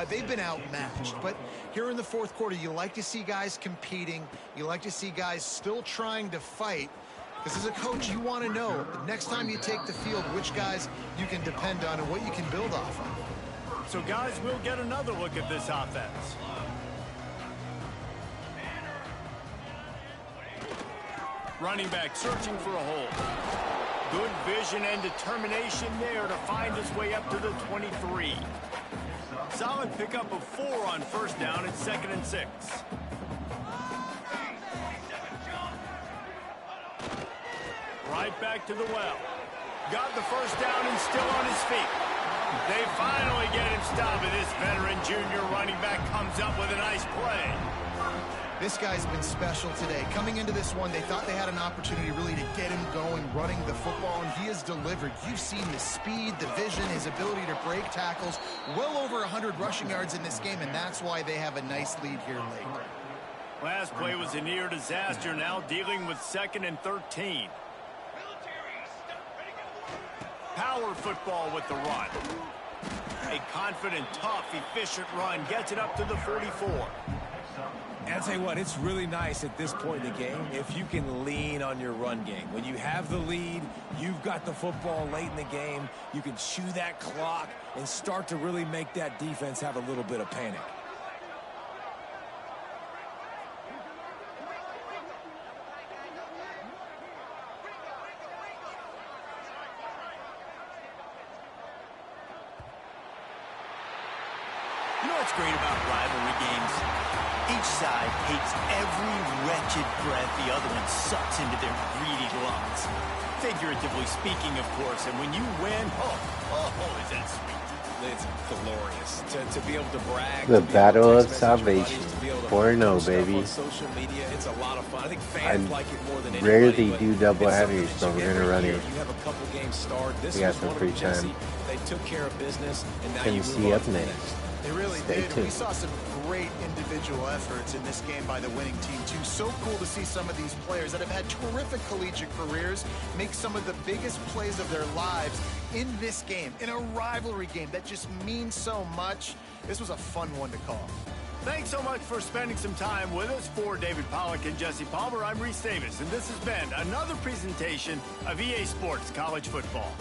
They've been outmatched, but here in the fourth quarter, you like to see guys competing. You like to see guys still trying to fight, because as a coach, you want to know the next time you take the field which guys you can depend on and what you can build off of. So, guys, we'll get another look at this offense. Running back searching for a hole. Good vision and determination there to find his way up to the 23. Solid pickup of 4 on first down. It's 2nd and 6. Right back to the well. Got the first down and still on his feet. They finally get him stopped, and this veteran junior running back comes up with a nice play. This guy's been special today. Coming into this one, they thought they had an opportunity really to get him going, running the football, and he has delivered. You've seen the speed, the vision, his ability to break tackles. Well over 100 rushing yards in this game, and that's why they have a nice lead here late. Last play was a near disaster, now dealing with 2nd and 13. Power football with the run. A confident, tough, efficient run gets it up to the 44. And I'll tell you what, it's really nice at this point in the game if you can lean on your run game. When you have the lead, you've got the football late in the game, you can chew that clock and start to really make that defense have a little bit of panic. You know what's great about rivalry games? Each side hates every wretched breath the other one sucks into their greedy lungs. Figuratively speaking, of course, and when you win, oh, is that sweet. It's glorious to be able to brag. The battle of salvation. 4-0, baby. On social media, it's a lot of fun. I think fans like it more than anybody. Rarely do double headers, so we're gonna run it. You have a couple games starred. This We got was some one free of them, Jesse. time. They took care of business, and now you Tennessee move on up to the next. They really Stay did. tuned. We saw some great individual efforts in this game by the winning team, too. So cool to see some of these players that have had terrific collegiate careers make some of the biggest plays of their lives in this game, in a rivalry game that just means so much. This was a fun one to call. Thanks so much for spending some time with us. For David Pollack and Jesse Palmer, I'm Reese Davis, and this has been another presentation of EA Sports College Football.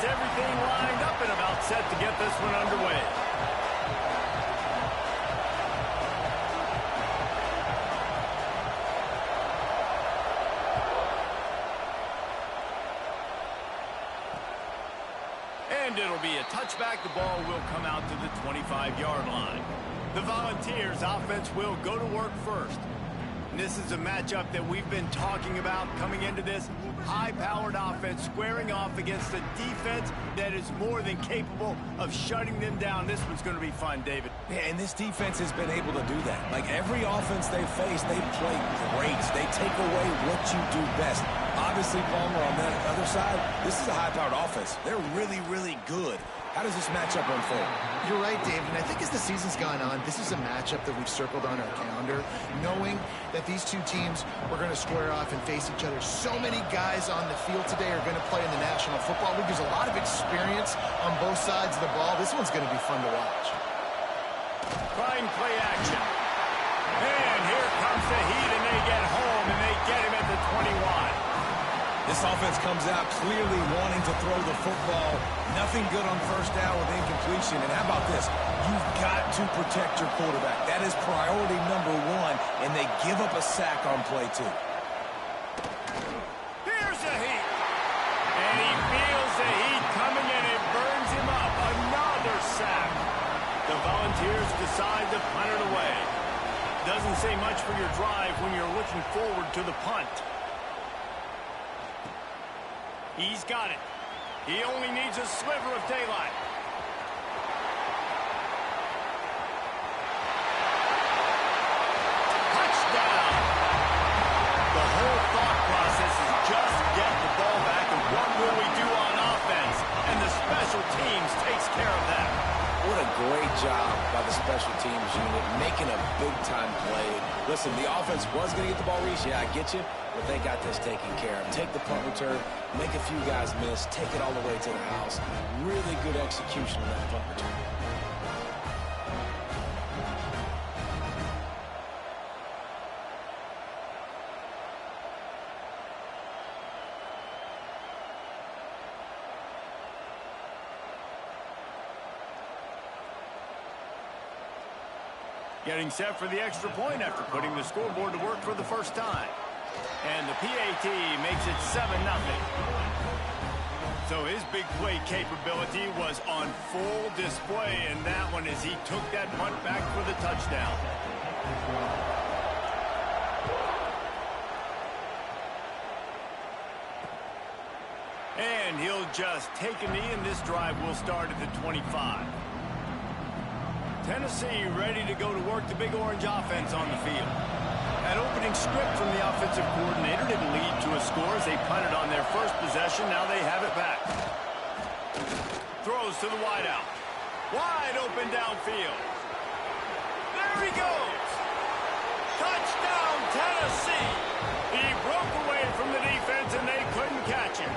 everything lined up and about set to get this one underway. And it'll be a touchback. The ball will come out to the 25-yard line. The Volunteers offense will go to work first. And this is a matchup that we've been talking about coming into this. High-powered offense squaring off against a defense that is more than capable of shutting them down. This one's going to be fun, David. Yeah, and this defense has been able to do that. Like every offense they face, they play great. They take away what you do best. Obviously, Palmer, on that other side, this is a high-powered offense. They're really, really good. How does this matchup unfold? You're right, David. And I think as the season's gone on, this is a matchup that we've circled on our calendar, knowing that these two teams were going to square off and face each other. So many guys on the field today are going to play in the National Football League. There's a lot of experience on both sides of the ball. This one's going to be fun to watch. Fine play action. And here comes the heat, and they get home, and they get him at the 21. This offense comes out clearly wanting to throw the football. Nothing good on first down with incompletion. And how about this? You've got to protect your quarterback. That is priority number one, and they give up a sack on play two. Here's the heat. And he feels the heat coming, and it burns him up. Another sack. The Volunteers decide to punt it away. Doesn't say much for your drive when you're looking forward to the punt. He's got it. He only needs a sliver of daylight. Touchdown! The whole thought process is just get the ball back, and what will we do on offense? And the special teams takes care of that. What a great job by the special teams unit, making a big-time play. Listen, the offense was going to get the ball reached. Yeah, I get you, but they got this taken care of. Take the punt return, make a few guys miss, take it all the way to the house. Really good execution on that punt return. Getting set for the extra point after putting the scoreboard to work for the first time. And the PAT makes it 7-0. So his big play capability was on full display in that one as he took that punt back for the touchdown. And he'll just take a knee, and this drive will start at the 25. Tennessee ready to go to work, the Big Orange offense on the field. That opening script from the offensive coordinator didn't lead to a score as they punted on their first possession. Now they have it back. Throws to the wideout. Wide open downfield. There he goes. Touchdown, Tennessee. He broke away from the defense, and they couldn't catch him.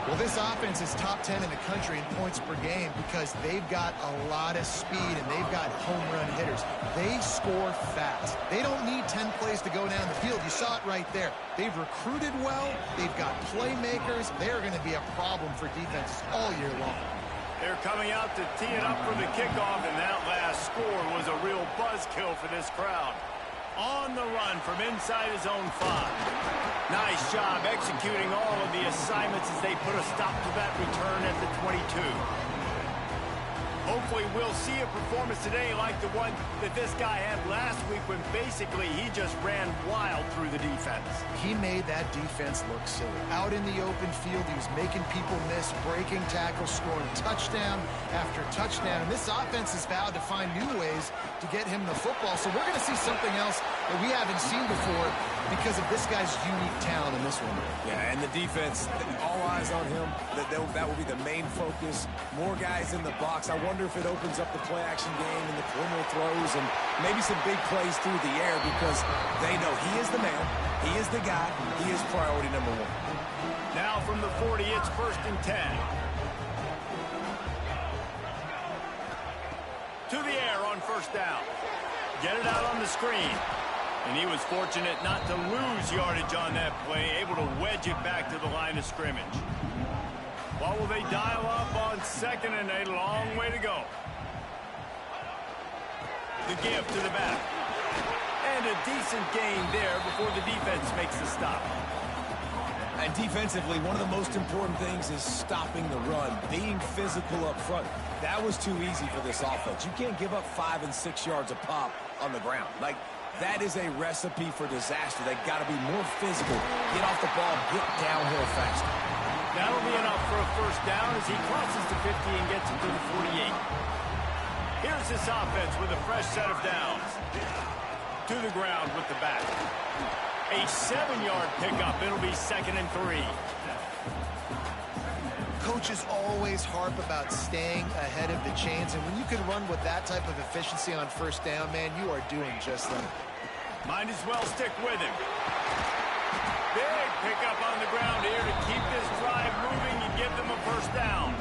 Well, this offense is top 10 in the country in points per game because they've got a lot of speed and they've got home run hitters. They score fast. They don't need 10 plays to go down the field. You saw it right there. They've recruited well. They've got playmakers. They're going to be a problem for defenses all year long. They're coming out to tee it up for the kickoff, and that last score was a real buzzkill for this crowd. On the run from inside his own 5. Nice job executing all of the assignments as they put a stop to that return at the 22. Hopefully we'll see a performance today like the one that this guy had last week when basically he just ran wild through the defense. He made that defense look silly. Out in the open field, he was making people miss, breaking tackles, scoring touchdown after touchdown. And this offense has vowed to find new ways to get him the football. So we're going to see something else that we haven't seen before because of this guy's unique talent in this one. Yeah, and the defense, all eyes on him. That will be the main focus. More guys in the box. I wonder if it opens up the play-action game and the perimeter throws and maybe some big plays through the air because they know he is the man, he is the guy, he is priority number 1. Now from the 40, it's 1st and 10. To the air on first down. Get it out on the screen. And he was fortunate not to lose yardage on that play, able to wedge it back to the line of scrimmage. What will they dial up on 2nd and a long way to go? The give to the back. And a decent gain there before the defense makes the stop. And defensively, one of the most important things is stopping the run, being physical up front. That was too easy for this offense. You can't give up 5 and 6 yards a pop on the ground. Like, that is a recipe for disaster. They've got to be more physical, get off the ball, get downhill faster. That'll be enough for a first down as he crosses the 50 and gets it to the 48. Here's this offense with a fresh set of downs. To the ground with the back. A 7-yard pickup. It'll be 2nd and 3. Coaches always harp about staying ahead of the chains, and when you can run with that type of efficiency on first down, man, you are doing just that. Might as well stick with him. Big pickup on the ground here to keep this drive moving and give them a first down.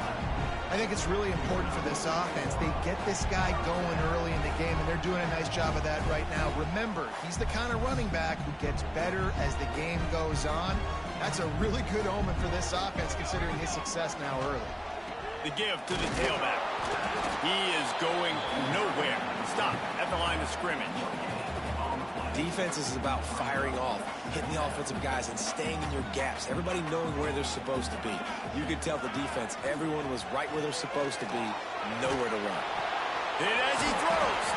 I think it's really important for this offense. They get this guy going early in the game, and they're doing a nice job of that right now. Remember, he's the kind of running back who gets better as the game goes on. That's a really good omen for this offense, considering his success now early. The give to the tailback. He is going nowhere. Stop at the line of scrimmage. Defense is about firing off, hitting the offensive guys, and staying in your gaps. Everybody knowing where they're supposed to be. You could tell the defense, everyone was right where they're supposed to be, nowhere to run. And as he throws,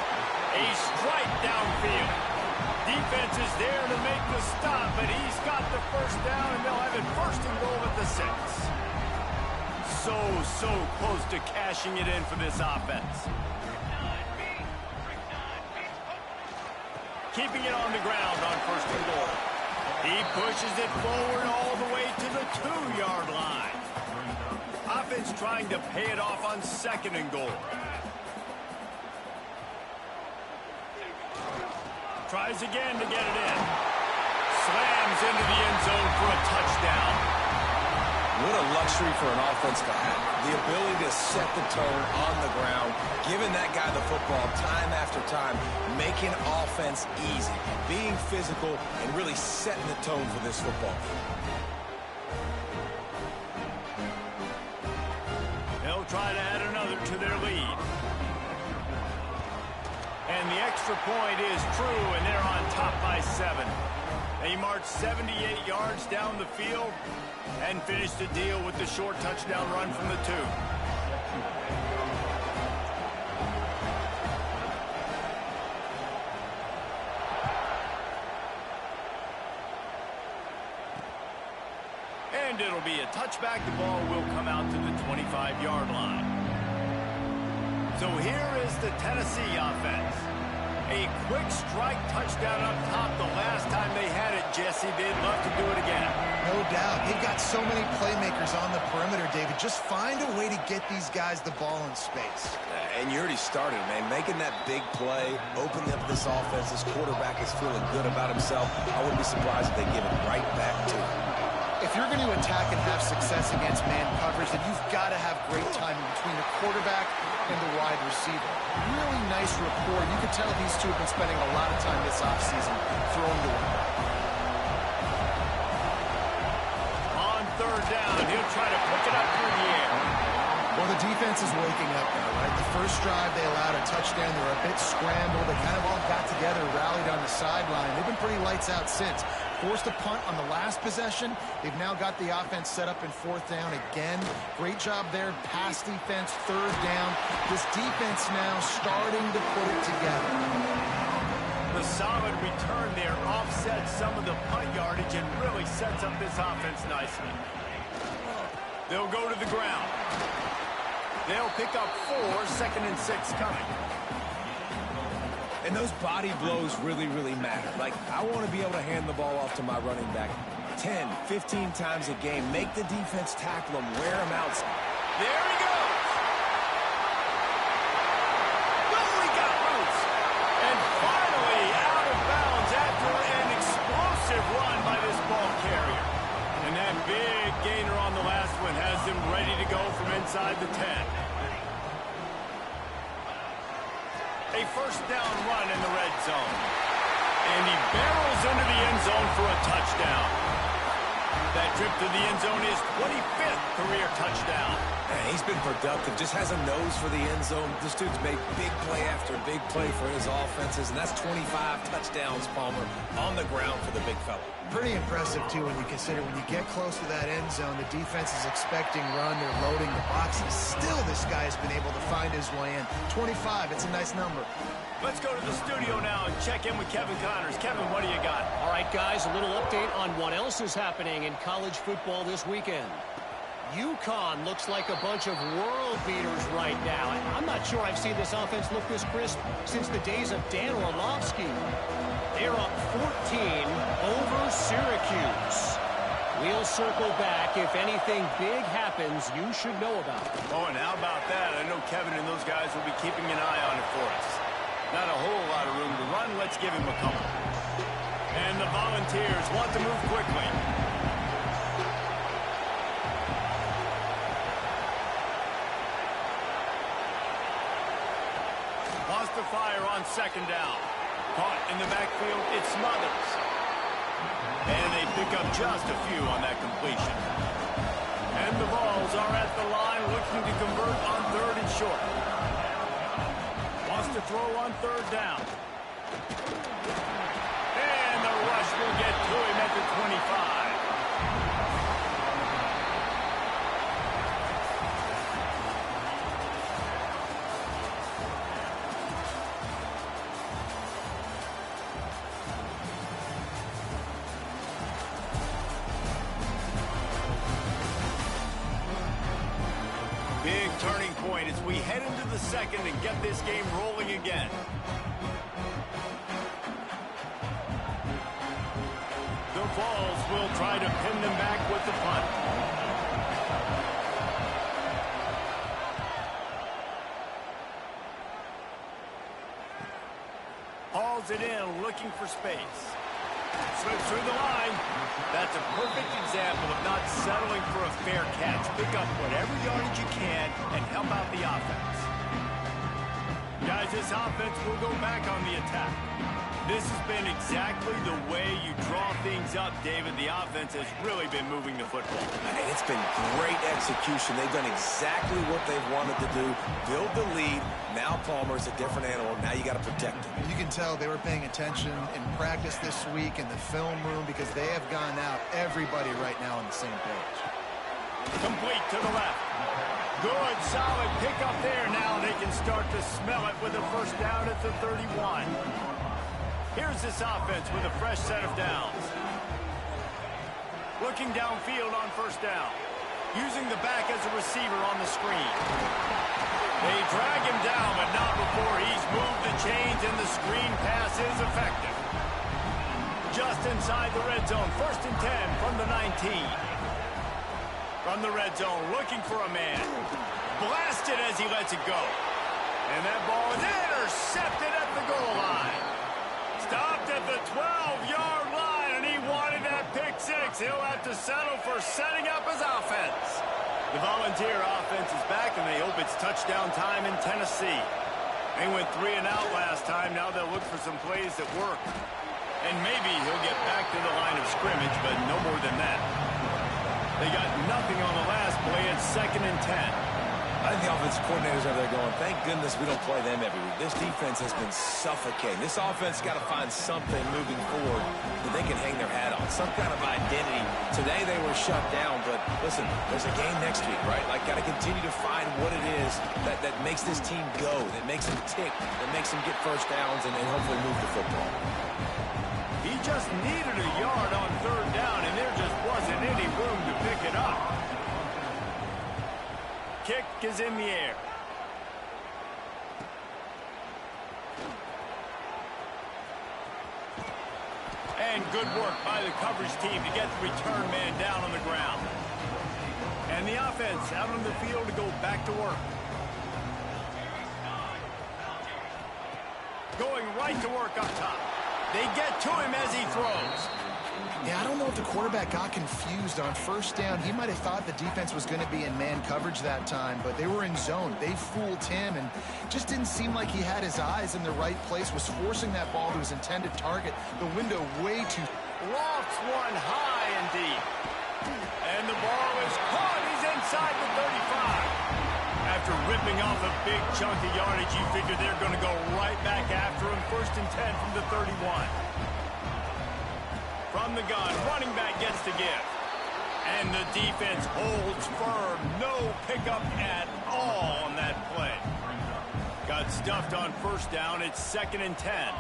a strike downfield. Defense is there to make the stop, but he's got the first down, and they'll have it 1st and goal at the 6. So close to cashing it in for this offense. Keeping it on the ground on 1st and goal. He pushes it forward all the way to the 2-yard line. Offense trying to pay it off on 2nd and goal. Tries again to get it in. Slams into the end zone for a touchdown. What a luxury for an offense to have. The ability to set the tone on the ground, giving that guy the football time after time, making offense easy, being physical, and really setting the tone for this football. They'll try to add another to their lead. And the extra point is true, and they're on top by 7. They marched 78 yards down the field and finished the deal with the short touchdown run from the 2. And it'll be a touchback. The ball will come out to the 25-yard line. So here is the Tennessee offense. A quick strike touchdown up top the last time they had it, Jesse. They'd love to do it again. No doubt. They've got so many playmakers on the perimeter, David. Just find a way to get these guys the ball in space. And you already started, man. Making that big play, opening up this offense. This quarterback is feeling good about himself. I wouldn't be surprised if they give it right back to him. If you're going to attack and have success against man coverage, then you've got to have great timing between the quarterback and the wide receiver. Really nice rapport. You can tell these two have been spending a lot of time this offseason throwing to him. On 3rd down, he'll try to pick it up through the air. Well, the defense is waking up now, right? The first drive, they allowed a touchdown. They were a bit scrambled. They kind of all got together, rallied on the sideline. They've been pretty lights out since. Forced a punt on the last possession. They've now got the offense set up in 4th down again. Great job there. Pass defense, 3rd down. This defense now starting to put it together. The solid return there offsets some of the punt yardage and really sets up this offense nicely. They'll go to the ground. They'll pick up 4, 2nd and 6 coming. And those body blows really, really matter. Like, I want to be able to hand the ball off to my running back 10, 15 times a game. Make the defense tackle him, wear him out. There he goes. Oh, he got loose. And finally out of bounds after an explosive run by this ball carrier. And that big gainer on the last one has him ready to go from inside the 10. A 1st down run in the red zone. And he barrels into the end zone for a touchdown. That trip to the end zone is 25th career touchdown. Man, he's been productive, just has a nose for the end zone. This dude's made big play after big play for his offenses, and that's 25 touchdowns, Palmer, on the ground for the big fella. Pretty impressive, too, when you consider when you get close to that end zone, the defense is expecting run, they're loading the boxes. Still, this guy has been able to find his way in. 25, it's a nice number. Let's go to the studio now and check in with Kevin Connors. Kevin, what do you got? All right, guys, a little update on what else is happening in college football this weekend. UConn looks like a bunch of world beaters right now. I'm not sure I've seen this offense look this crisp since the days of Dan Orlovsky. They're up 14 over Syracuse. We'll circle back. If anything big happens, you should know about it. Oh, and how about that? I know Kevin and those guys will be keeping an eye on it for us. Not a whole lot of room to run. Let's give him a couple. And the Volunteers want to move quickly. Lost the fire on second down. Caught in the backfield, it's Smothers. And they pick up just a few on that completion. And the Vols are at the line looking to convert on third and short. Wants to throw on third down. And the rush will get to him at the 25. Big turning point as we head into the second and get this game rolling again. The Vols will try to pin them back with the punt. Hauls it in, looking for space. Slips through the line. That's a perfect example of not settling for a fair catch. Pick up whatever yardage you can and help out the offense. Guys, this offense will go back on the attack. This has been exactly the way you draw things up, David. The offense has really been moving the football. And it's been great execution. They've done exactly what they've wanted to do. Build the lead. Now Palmer's a different animal. Now you got to protect him. You can tell they were paying attention in practice this week in the film room because they have gone out, everybody right now on the same page. Complete to the left. Good, solid pickup there. Now they can start to smell it with a first down at the 31. Here's this offense with a fresh set of downs. Looking downfield on first down. Using the back as a receiver on the screen. They drag him down, but not before he's moved the chains and the screen pass is effective. Just inside the red zone. First and 10 from the 19. From the red zone, looking for a man. Blasted as he lets it go. And that ball is intercepted at the goal line. Stopped at the 12-yard line, and he wanted that pick six. He'll have to settle for setting up his offense. The Volunteer offense is back, and they hope it's touchdown time in Tennessee. They went 3 and out last time. Now they'll look for some plays that work. And maybe he'll get back to the line of scrimmage, but no more than that. They got nothing on the last play at 2nd and 10. I think the offensive coordinators are there going, thank goodness we don't play them every week. This defense has been suffocating. This offense got to find something moving forward that they can hang their hat on, some kind of identity. Today they were shut down, but listen, there's a game next week, right? Like, got to continue to find what it is that makes this team go, that makes them tick, that makes them get first downs and hopefully move the football. He just needed a yard on third down, and there just wasn't any room to pick it up. Kick is in the air. And good work by the coverage team to get the return man down on the ground. And the offense out on the field to go back to work. Going right to work up top. They get to him as he throws. Yeah, I don't know if the quarterback got confused on first down. He might have thought the defense was going to be in man coverage that time, but they were in zone. They fooled him and just didn't seem like he had his eyes in the right place, was forcing that ball to his intended target. The window way too... Lofts one high and deep. ripping off a big chunk of yardage. You figure they're going to go right back after him. 1st and 10 from the 31. From the gun, running back gets to give. And the defense holds firm. No pickup at all on that play. Got stuffed on 1st down. It's 2nd and 10.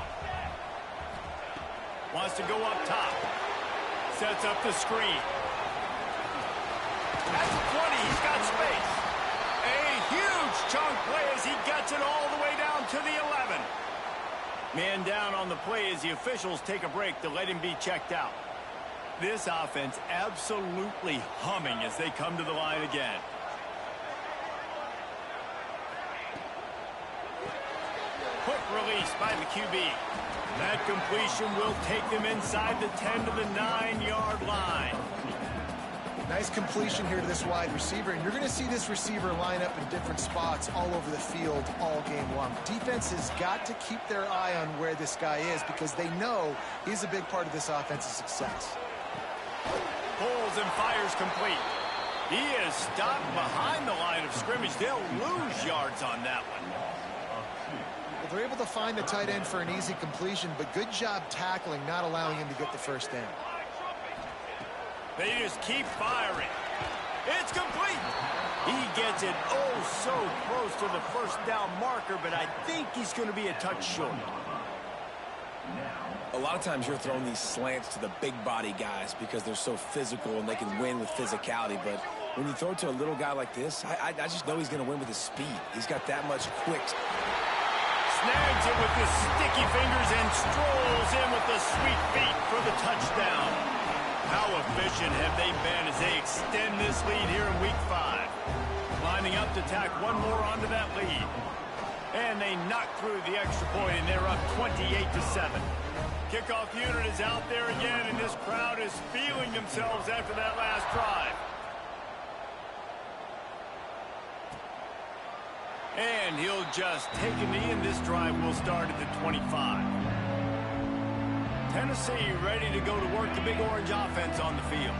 Wants to go up top. Sets up the screen. That's 20. He's got space. A huge chunk play as he gets it all the way down to the 11. Man down on the play as the officials take a break to let him be checked out. This offense absolutely humming as they come to the line again. Quick release by the QB. That completion will take them inside the 10 to the 9-yard line. Nice completion here to this wide receiver, and you're going to see this receiver line up in different spots all over the field all game long. Defense has got to keep their eye on where this guy is because they know he's a big part of this offense's success. Pulls and fires complete. He is stopped behind the line of scrimmage. They'll lose yards on that one. Well, they're able to find the tight end for an easy completion, but good job tackling, not allowing him to get the 1st down. They just keep firing. It's complete. He gets it oh so close to the 1st down marker, but I think he's going to be a touch short. A lot of times you're throwing these slants to the big body guys because they're so physical and they can win with physicality. But when you throw it to a little guy like this, I just know he's going to win with his speed. He's got that much quick. Snags it with his sticky fingers and strolls in with the sweet feet for the touchdown. How efficient have they been as they extend this lead here in week 5? Lining up to tack one more onto that lead. And they knock through the extra point, and they're up 28-7. Kickoff unit is out there again, and this crowd is feeling themselves after that last drive. And he'll just take a knee, and this drive will start at the 25. Tennessee ready to go to work the big orange offense on the field.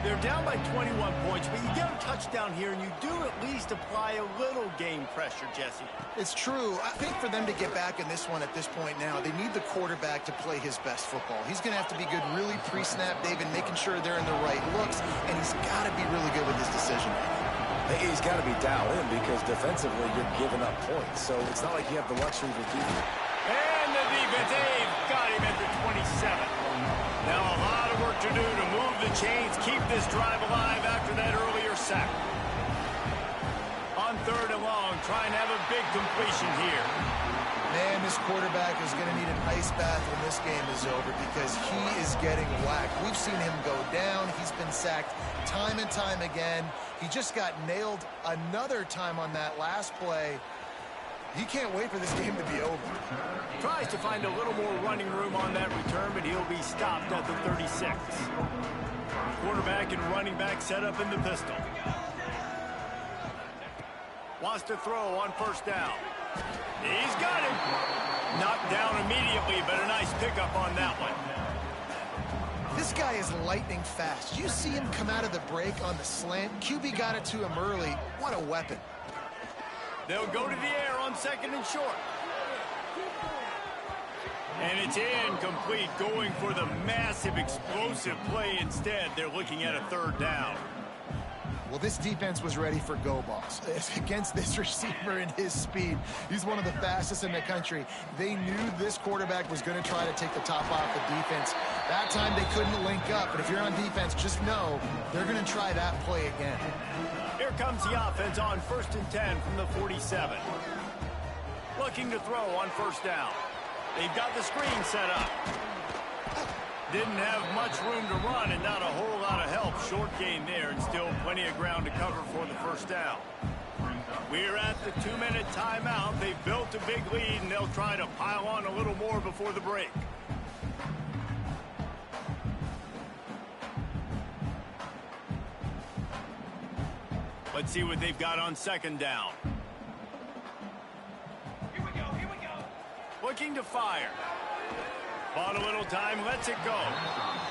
They're down by 21 points, but you get a touchdown here, and you do at least apply a little game pressure, Jesse. It's true. I think for them to get back in this one at this point now, they need the quarterback to play his best football. He's going to have to be good really pre-snap, David, making sure they're in the right looks, and he's got to be really good with his decision. He's got to be dialed in because defensively you're giving up points. So it's not like you have the luxury of defense. And the defense, they've got him at the 27. Now a lot of work to do to move the chains, keep this drive alive after that earlier sack. On 3rd and long, trying to have a big completion here. Man, this quarterback is going to need an ice bath when this game is over because he is getting whacked. We've seen him go down. He's been sacked time and time again. He just got nailed another time on that last play. He can't wait for this game to be over. Tries to find a little more running room on that return, but he'll be stopped at the 36. Quarterback and running back set up in the pistol. Wants to throw on 1st down. He's got him. Knocked down immediately, but a nice pickup on that one. This guy is lightning fast. You see him come out of the break on the slant. QB got it to him early. What a weapon. They'll go to the air on 2nd and short. And it's incomplete, going for the massive explosive play instead. They're looking at a 3rd down. Well, this defense was ready for go balls. Against this receiver and his speed, he's one of the fastest in the country. They knew this quarterback was going to try to take the top off the defense. That time they couldn't link up, but if you're on defense, just know they're going to try that play again. Here comes the offense on 1st and 10 from the 47. Looking to throw on 1st down. They've got the screen set up. Didn't have much room to run and not a whole lot of help. Short gain there and still plenty of ground to cover for the 1st down. We're at the 2-minute timeout. They've built a big lead and they'll try to pile on a little more before the break. Let's see what they've got on 2nd down. Here we go. Looking to fire. Bought a little time, lets it go.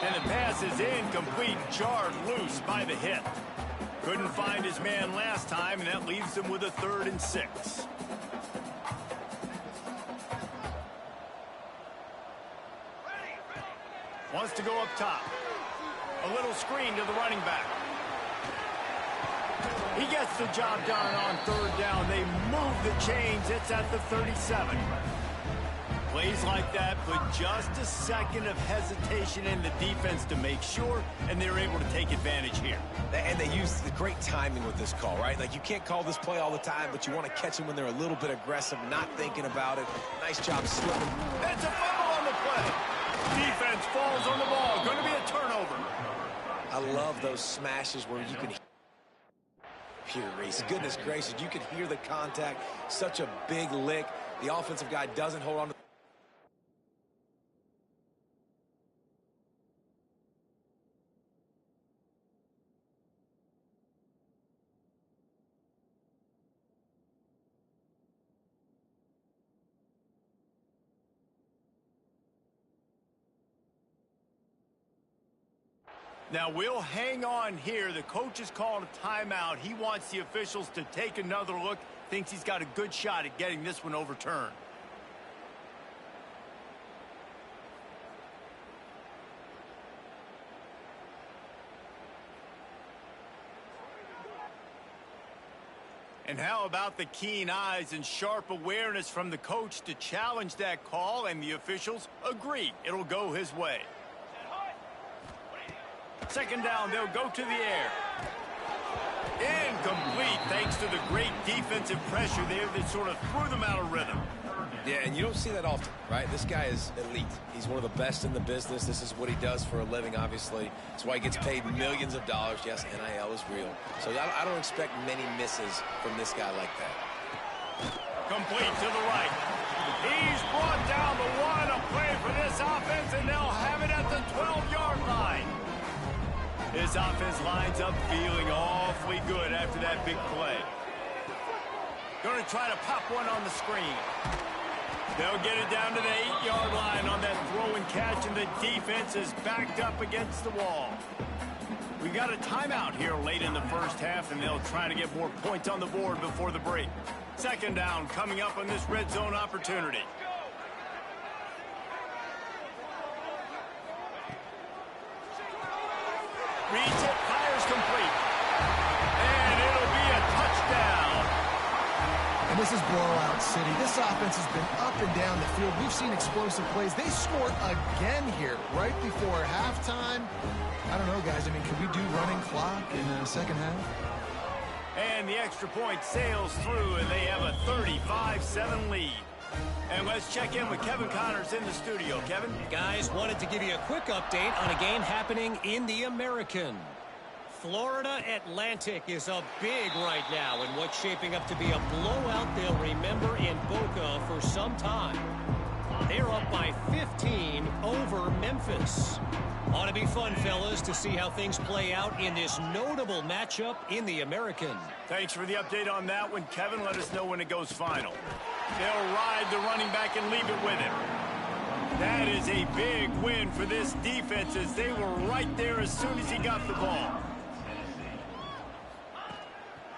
And the pass is incomplete, jarred loose by the hit. Couldn't find his man last time, and that leaves him with a 3rd and 6. Wants to go up top. A little screen to the running back. He gets the job done on 3rd down. They move the chains. It's at the 37. Plays like that put just a second of hesitation in the defense to make sure, and they're able to take advantage here. And they use the great timing with this call, right? Like, you can't call this play all the time, but you want to catch them when they're a little bit aggressive, not thinking about it. Nice job slipping. It's a fumble on the play. Defense falls on the ball. Going to be a turnover. I love those smashes where you can hear Reese. Goodness gracious, you can hear the contact. Such a big lick. The offensive guy doesn't hold on to. Now, we'll hang on here. The coach has called a timeout. He wants the officials to take another look. Thinks he's got a good shot at getting this one overturned. And how about the keen eyes and sharp awareness from the coach to challenge that call, and the officials agree it'll go his way. 2nd down, they'll go to the air. Incomplete, thanks to the great defensive pressure there that sort of threw them out of rhythm. Yeah, and you don't see that often, right? This guy is elite. He's one of the best in the business. This is what he does for a living, obviously. That's why he gets paid millions of dollars. Yes, NIL is real. So I don't expect many misses from this guy like that. Complete to the right. He's brought down the one. A play for this offense, and they'll have it at the 12-yard line. His offense lines up feeling awfully good after that big play. Going to try to pop one on the screen. They'll get it down to the 8-yard line on that throw and catch, and the defense is backed up against the wall. We've got a timeout here late in the first half, and they'll try to get more points on the board before the break. 2nd down coming up on this red zone opportunity. Reads it, fires complete. And it'll be a touchdown. And this is blowout city. This offense has been up and down the field. We've seen explosive plays. They scored again here right before halftime. I don't know, guys. I mean, can we do running clock in the second half? And the extra point sails through, and they have a 35-7 lead. And let's check in with Kevin Connors in the studio. Kevin? Guys, wanted to give you a quick update on a game happening in the American. Florida Atlantic is up big right now in what's shaping up to be a blowout they'll remember in Boca for some time. They're up by 15 over Memphis. Ought to be fun, fellas, to see how things play out in this notable matchup in the American. Thanks for the update on that one, Kevin. Let us know when it goes final. They'll ride the running back and leave it with him. That is a big win for this defense, as they were right there as soon as he got the ball.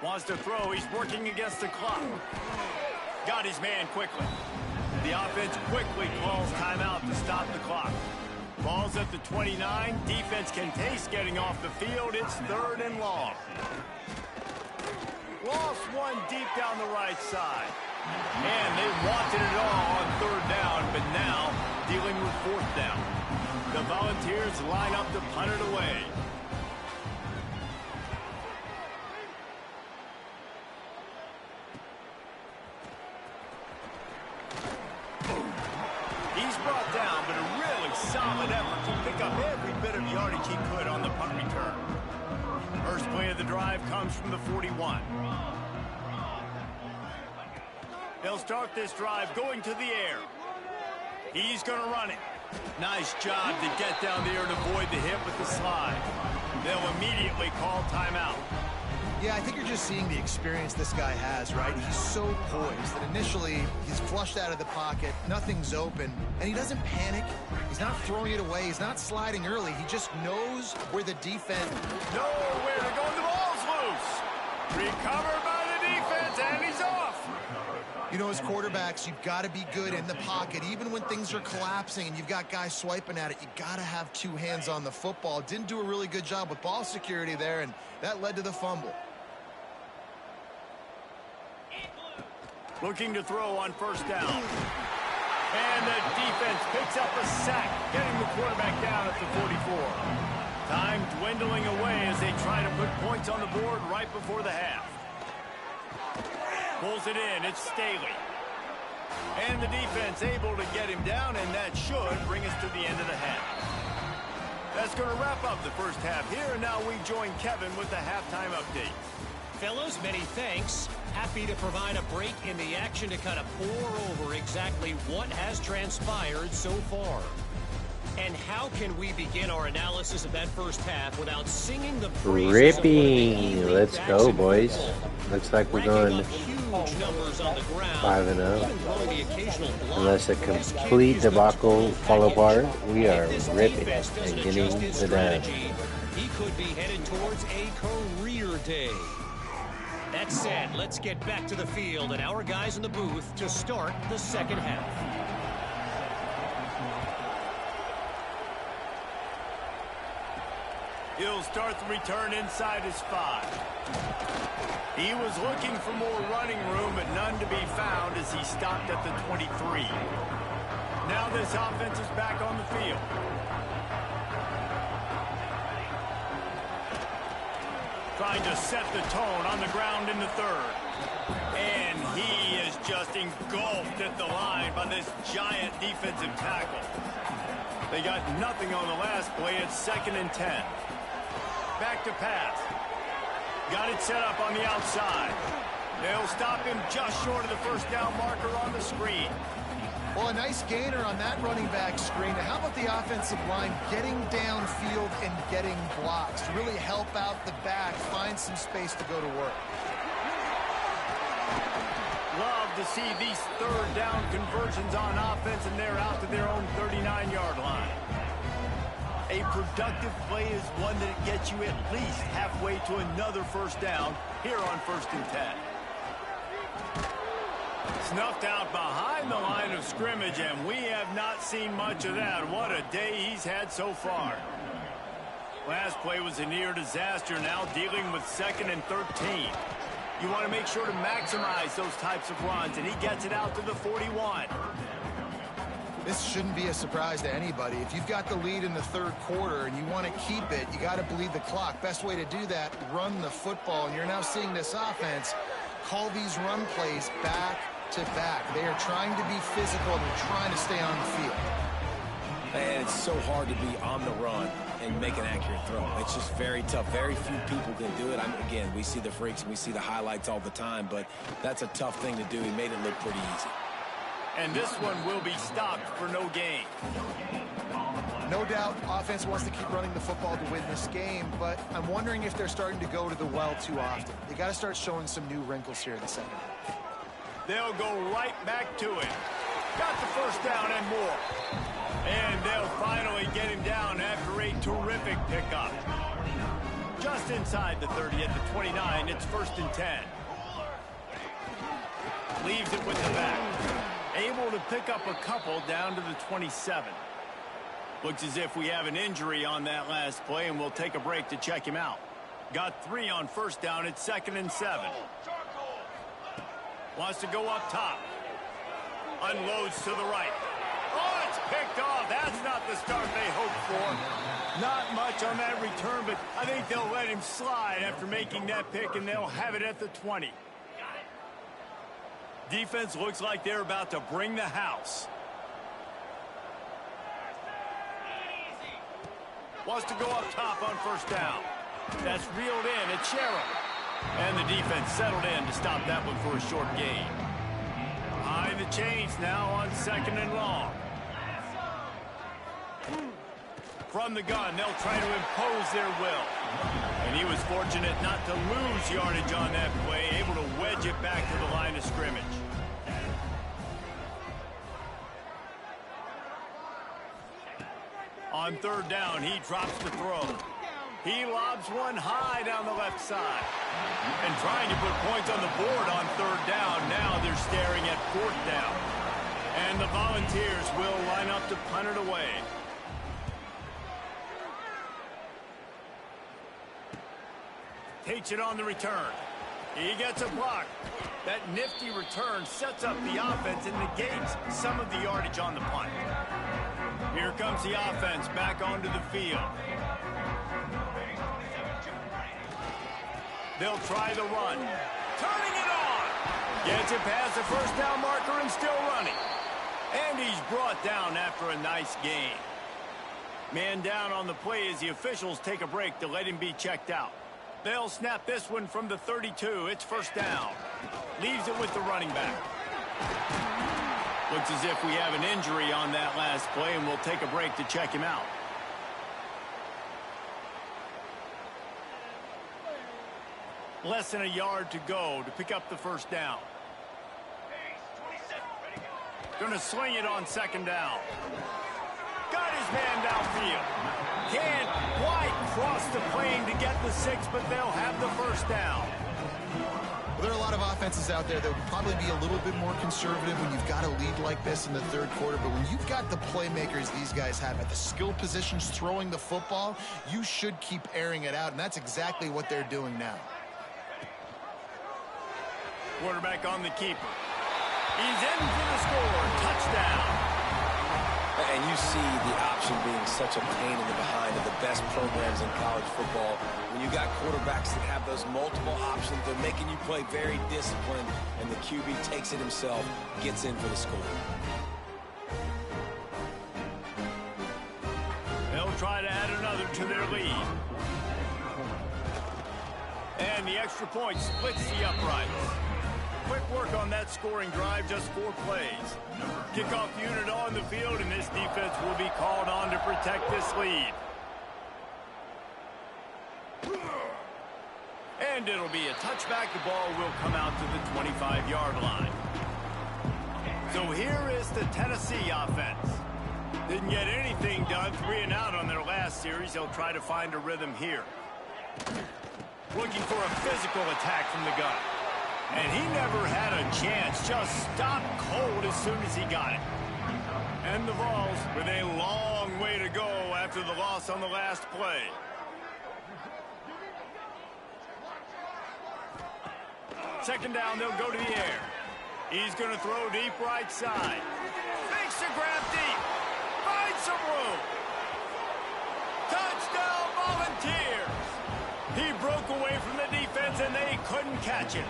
Wants to throw. He's working against the clock. Got his man quickly. The offense quickly calls timeout to stop the clock. Ball's at the 29. Defense can taste getting off the field. It's 3rd and long. Lost one deep down the right side. And they wanted it all on 3rd down, but now dealing with 4th down. The Volunteers line up to punt it away. He's brought down, but a really solid effort to pick up every bit of yardage he could on the punt return. First play of the drive comes from the 41. They'll start this drive going to the air. He's going to run it. Nice job to get down there and avoid the hit with the slide. They'll immediately call timeout. Yeah, I think you're just seeing the experience this guy has, right? He's so poised that initially he's flushed out of the pocket, nothing's open, and he doesn't panic. He's not throwing it away. He's not sliding early. He just knows where the defense... Nowhere to go. The ball's loose. Recovered by the defense, and he's off. You know, as quarterbacks, you've got to be good in the pocket. Even when things are collapsing and you've got guys swiping at it, you got to have two hands on the football. Didn't do a really good job with ball security there, and that led to the fumble. Looking to throw on first down. And the defense picks up a sack, getting the quarterback down at the 44. Time dwindling away as they try to put points on the board right before the half. Pulls it in, it's Staley. And the defense able to get him down, and that should bring us to the end of the half. That's going to wrap up the first half here, and now we join Kevin with the halftime update. Fellas, many thanks. Happy to provide a break in the action to kind of pour over exactly what has transpired so far. And how can we begin our analysis of that first half without singing the praises Ripping. Let's go, boys. Looks like we're going 5-0. Unless a complete debacle fall apart, we are ripping and getting the dub. He could be headed towards a career day. That said, let's get back to the field and our guys in the booth to start the second half. He'll start the return inside his 5. He was looking for more running room, but none to be found as he stopped at the 23. Now this offense is back on the field. Trying to set the tone on the ground in the third. And he is just engulfed at the line by this giant defensive tackle. They got nothing on the last play. It's 2nd and 10. Back to pass. Got it set up on the outside. They'll stop him just short of the first down marker on the screen. Well, a nice gainer on that running back screen. Now, how about the offensive line getting downfield and getting blocks to really help out the back, find some space to go to work? Love to see these third down conversions on offense, and they're out to their own 39-yard line. A productive play is one that gets you at least halfway to another first down here on 1st and 10. Snuffed out behind the line of scrimmage, and we have not seen much of that. What a day he's had so far. Last play was a near disaster, now dealing with 2nd and 13. You want to make sure to maximize those types of runs, and he gets it out to the 41. This shouldn't be a surprise to anybody. If you've got the lead in the third quarter and you want to keep it, you got to bleed the clock. Best way to do that, run the football. And you're now seeing this offense call these run plays back to back. They are trying to be physical and they're trying to stay on the field. Man, it's so hard to be on the run and make an accurate throw. It's just very tough. Very few people can do it. Again, we see the freaks and we see the highlights all the time, but that's a tough thing to do. He made it look pretty easy. And this one will be stopped for no gain. No doubt, offense wants to keep running the football to win this game, but I'm wondering if they're starting to go to the well too often. They got to start showing some new wrinkles here in the second half. They'll go right back to it. Got the first down and more. And they'll finally get him down after a terrific pickup. Just inside the 30 at the 29, it's 1st and 10. Leaves it with the back. Able to pick up a couple down to the 27. Looks as if we have an injury on that last play, and we'll take a break to check him out. Got 3 on first down. It's 2nd and 7. Wants to go up top. Unloads to the right. Oh, it's picked off. That's not the start they hoped for. Not much on that return, but I think they'll let him slide after making that pick, and they'll have it at the 20. Defense looks like they're about to bring the house. Wants to go up top on first down. That's reeled in. It's Sherrill. And the defense settled in to stop that one for a short gain. High the chains now on 2nd and long. From the gun, they'll try to impose their will. And he was fortunate not to lose yardage on that play, able to wedge it back to the line of scrimmage. On 3rd down, he drops the throw. He lobs one high down the left side. And trying to put points on the board on third down. Now they're staring at fourth down. And the Volunteers will line up to punt it away. Takes it on the return. He gets a block. That nifty return sets up the offense and negates some of the yardage on the punt. Here comes the offense back onto the field. They'll try the run. Turning it on. Gets it past the first down marker and still running. And he's brought down after a nice gain. Man down on the play as the officials take a break to let him be checked out. They'll snap this one from the 32. It's first down. Leaves it with the running back. Looks as if we have an injury on that last play, and we'll take a break to check him out. Less than a yard to go to pick up the first down. Going to sling it on second down. Got his man downfield. Can't quite cross the plane to get the 6, but they'll have the first down. Well, there are a lot of offenses out there that would probably be a little bit more conservative when you've got a lead like this in the third quarter. But when you've got the playmakers these guys have at the skill positions throwing the football, you should keep airing it out, and that's exactly what they're doing now. Quarterback on the keeper. He's in for the score. Touchdown. And you see the option being such a pain in the behind of the best programs in college football. When you got quarterbacks that have those multiple options, they're making you play very disciplined, and the QB takes it himself, gets in for the score. They'll try to add another to their lead. And the extra point splits the uprights. Quick work on that scoring drive, just 4 plays. Kickoff unit on the field, and this defense will be called on to protect this lead. And it'll be a touchback. The ball will come out to the 25-yard line. So here is the Tennessee offense. Didn't get anything done, 3 and out on their last series. They'll try to find a rhythm here. Looking for a physical attack from the gun. And he never had a chance, just stopped cold as soon as he got it. And the Vols with a long way to go after the loss on the last play. Second down, they'll go to the air. He's going to throw deep right side. Makes the grab deep. Finds some room. Touchdown, Volunteers. He broke away from the defense, and they couldn't catch him.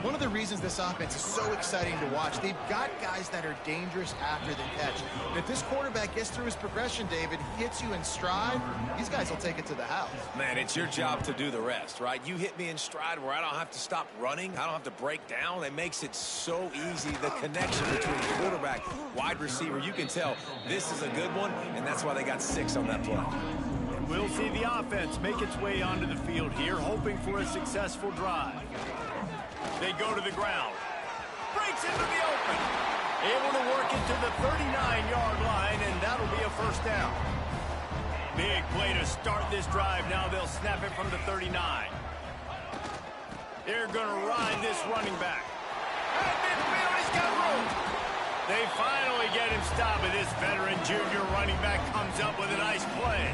One of the reasons this offense is so exciting to watch, they've got guys that are dangerous after the catch. And if this quarterback gets through his progression, David, hits you in stride, these guys will take it to the house. Man, it's your job to do the rest, right? You hit me in stride where I don't have to stop running. I don't have to break down. It makes it so easy. The connection between quarterback, wide receiver, you can tell this is a good one, and that's why they got 6 on that play. We'll see the offense make its way onto the field here, hoping for a successful drive. They go to the ground. Breaks into the open. Able to work it to the 39-yard line, and that'll be a first down. Big play to start this drive. Now they'll snap it from the 39. They're going to ride this running back. At midfield, he's got room. They finally get him stopped, and this veteran junior running back comes up with a nice play.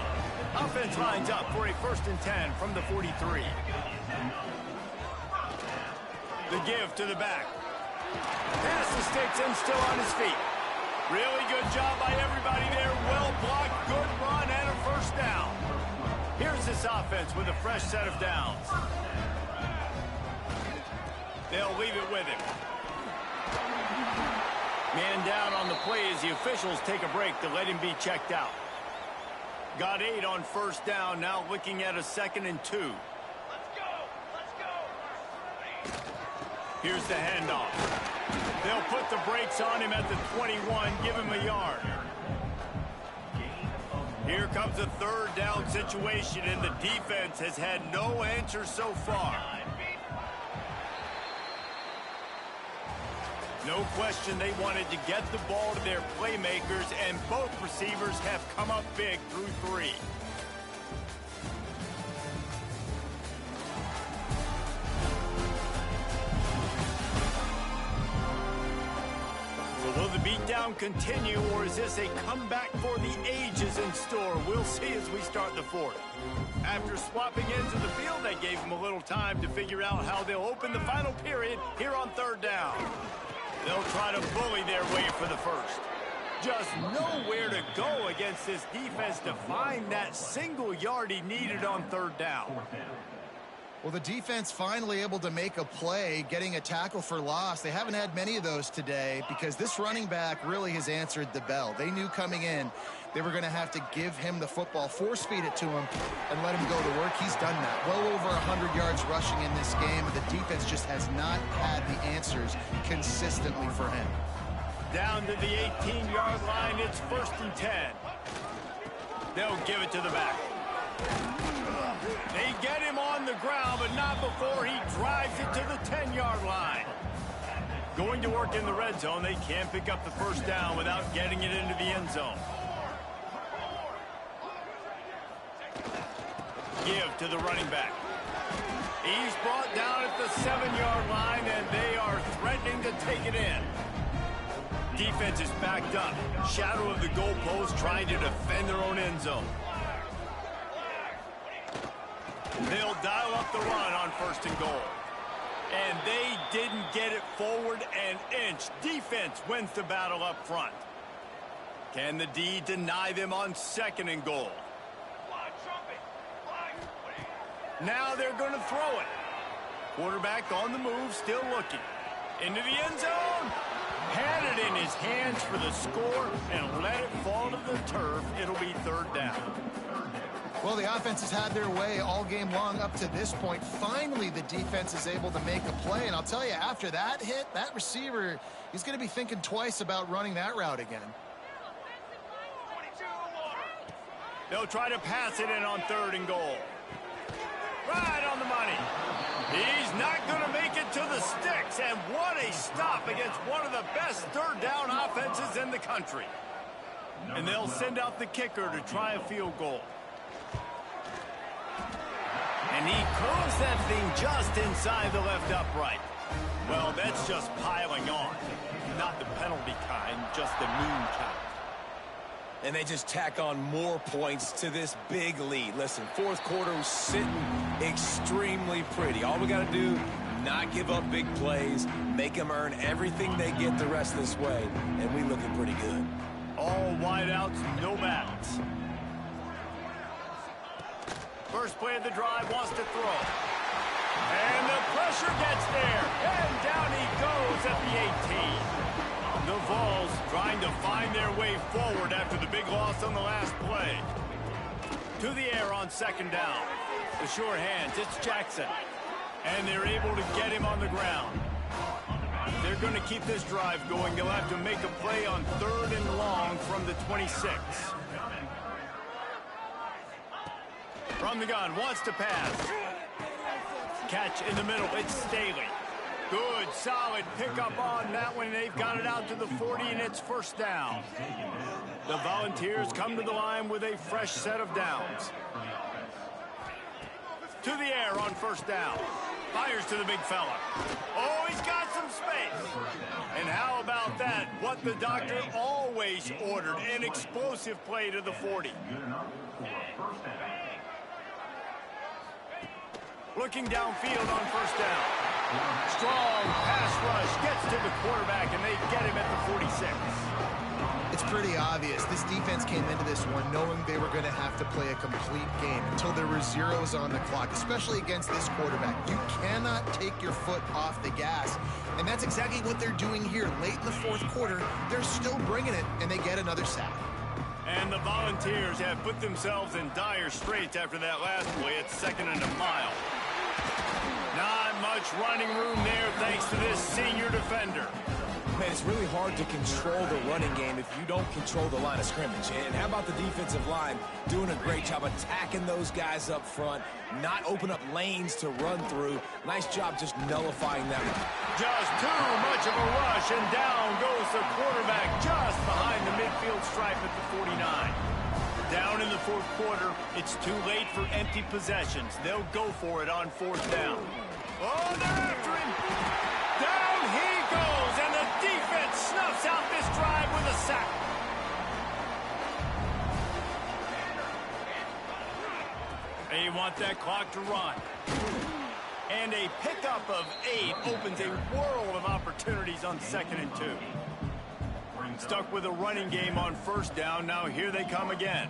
Offense lines up for a 1st and 10 from the 43. The give to the back. Past the sticks and still on his feet. Really good job by everybody there. Well blocked, good run, and a first down. Here's this offense with a fresh set of downs. They'll leave it with him. Man down on the play as the officials take a break to let him be checked out. Got 8 on first down, now looking at a 2nd and 2. Here's the handoff. They'll put the brakes on him at the 21, give him a yard. Here comes a 3rd down situation, and the defense has had no answer so far. No question they wanted to get the ball to their playmakers, and both receivers have come up big through 3. beatdown continue, or is this a comeback for the ages in store? We'll see as we start the fourth. After swapping ends of the field, that gave them a little time to figure out how they'll open the final period here on third down. They'll try to bully their way for the first. Just nowhere to go against this defense to find that single yard he needed on third down. Well, the defense finally able to make a play, getting a tackle for loss. They haven't had many of those today because this running back really has answered the bell. They knew coming in they were going to have to give him the football, force feed it to him, and let him go to work. He's done that. Well over 100 yards rushing in this game, and the defense just has not had the answers consistently for him. Down to the 18-yard line, it's 1st and 10. They'll give it to the back. They get him on the ground, but not before he drives it to the 10-yard line. Going to work in the red zone, they can't pick up the first down without getting it into the end zone. Give to the running back. He's brought down at the 7-yard line, and they are threatening to take it in. Defense is backed up. Shadow of the goalpost, trying to defend their own end zone. They'll dial up the run on 1st and goal. And they didn't get it forward an inch. Defense wins the battle up front. Can the D deny them on 2nd and goal? Now they're going to throw it. Quarterback on the move, still looking. Into the end zone. Had it in his hands for the score and let it fall to the turf. It'll be 3rd down. Well, the offense has had their way all game long up to this point. Finally, the defense is able to make a play. And I'll tell you, after that hit, that receiver, he's going to be thinking twice about running that route again. They'll try to pass it in on 3rd and goal. Right on the money. He's not going to make it to the sticks. And what a stop against one of the best 3rd down offenses in the country. And they'll send out the kicker to try a field goal. And he curls that thing just inside the left upright. Well, that's just piling on. Not the penalty kind, just the mean kind. And they just tack on more points to this big lead. Listen, 4th quarter was sitting extremely pretty. All we got to do, not give up big plays, make them earn everything they get the rest of this way, and we looking pretty good. All wideouts, no bats. First play of the drive, wants to throw. And the pressure gets there. And down he goes at the 18. The Vols trying to find their way forward after the big loss on the last play. To the air on 2nd down. The sure hands, it's Jackson. And they're able to get him on the ground. They're going to keep this drive going. They'll have to make a play on 3rd and long from the 26. From the gun, wants to pass. Catch in the middle, it's Staley. Good, solid pickup on that one. They've got it out to the 40, and it's 1st down. The Volunteers come to the line with a fresh set of downs. To the air on 1st down. Fires to the big fella. Oh, he's got some space. And how about that? What the doctor always ordered, an explosive play to the 40. Looking downfield on 1st down. Strong pass rush gets to the quarterback, and they get him at the 46. It's pretty obvious. This defense came into this one knowing they were going to have to play a complete game until there were zeros on the clock, especially against this quarterback. You cannot take your foot off the gas, and that's exactly what they're doing here. Late in the 4th quarter, they're still bringing it, and they get another sack. And the Volunteers have put themselves in dire straits after that last play. It's 2nd and a mile. Not much running room there thanks to this senior defender. Man, it's really hard to control the running game if you don't control the line of scrimmage. And how about the defensive line doing a great job attacking those guys up front, not open up lanes to run through. Nice job just nullifying that one. Just too much of a rush, and down goes the quarterback just behind the midfield stripe at the 49. Down in the 4th quarter, it's too late for empty possessions. They'll go for it on 4th down. Oh, they're after him. Down he goes, and the defense snuffs out this drive with a sack. They want that clock to run. And a pickup of 8 opens a world of opportunities on 2nd and 2. Stuck with a running game on 1st down. Now here they come again.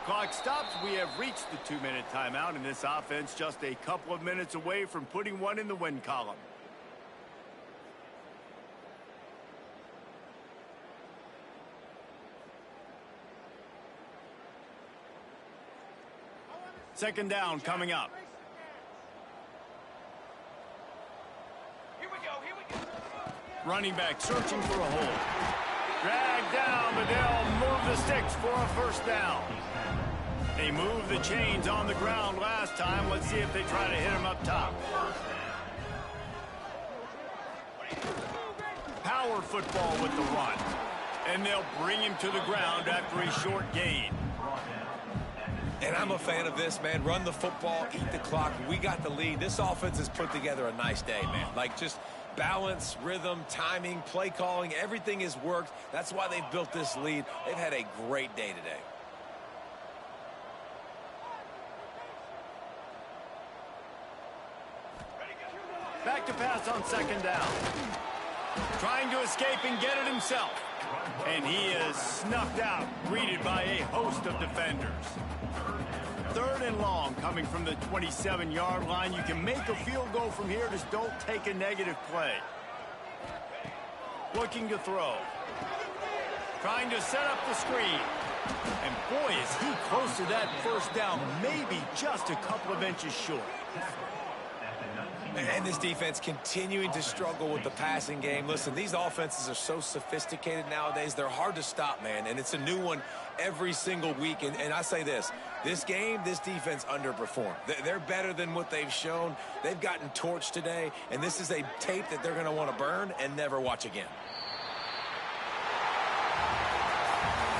Clock stops. We have reached the 2-minute timeout, and this offense just a couple of minutes away from putting one in the win column. Second down coming up. Running back searching for a hole. Dragged down, but they'll move the sticks for a 1st down. They moved the chains on the ground last time. Let's see if they try to hit him up top. Power football with the run. And they'll bring him to the ground after a short gain. And I'm a fan of this, man. Run the football, eat the clock. We got the lead. This offense has put together a nice day, man. Like, just balance, rhythm, timing, play calling, everything has worked. That's why they've built this lead. They've had a great day today. Back to pass on 2nd down. Trying to escape and get it himself. And he is snuffed out, greeted by a host of defenders. 3rd and long coming from the 27-yard line. You can make a field goal from here. Just don't take a negative play. Looking to throw. Trying to set up the screen. And boy, is he close to that 1st down. Maybe just a couple of inches short. And this defense continuing to struggle with the passing game. Listen, these offenses are so sophisticated nowadays. They're hard to stop, man. And it's a new one every single week. And I say this game, this defense underperformed. They're better than what they've shown. They've gotten torched today. And this is a tape that they're going to want to burn and never watch again.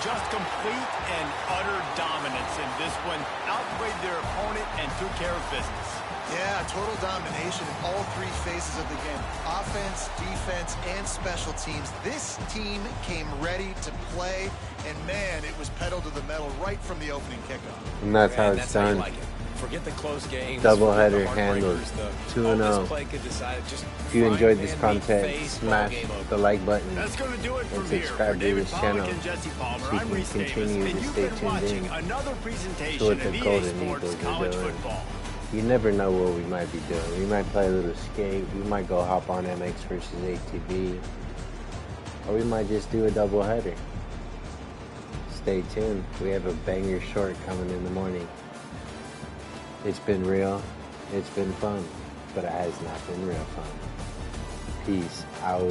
Just complete and utter dominance in this one. Outplayed their opponent and took care of business. Yeah, total domination in all 3 phases of the game. Offense, defense, and special teams. This team came ready to play, and man, it was pedal to the metal right from the opening kickoff. And that's how it's done. Like it. Forget the close games. Doubleheader handled 2-0. If you enjoyed this content, smash the like button and subscribe to this channel so you can continue to stay tuned in to what the Golden Eagles are doing. You never know what we might be doing. We might play a little skate. We might go hop on MX versus ATV. Or we might just do a doubleheader. Stay tuned. We have a banger short coming in the morning. It's been real. It's been fun. But it has not been real fun. Peace out.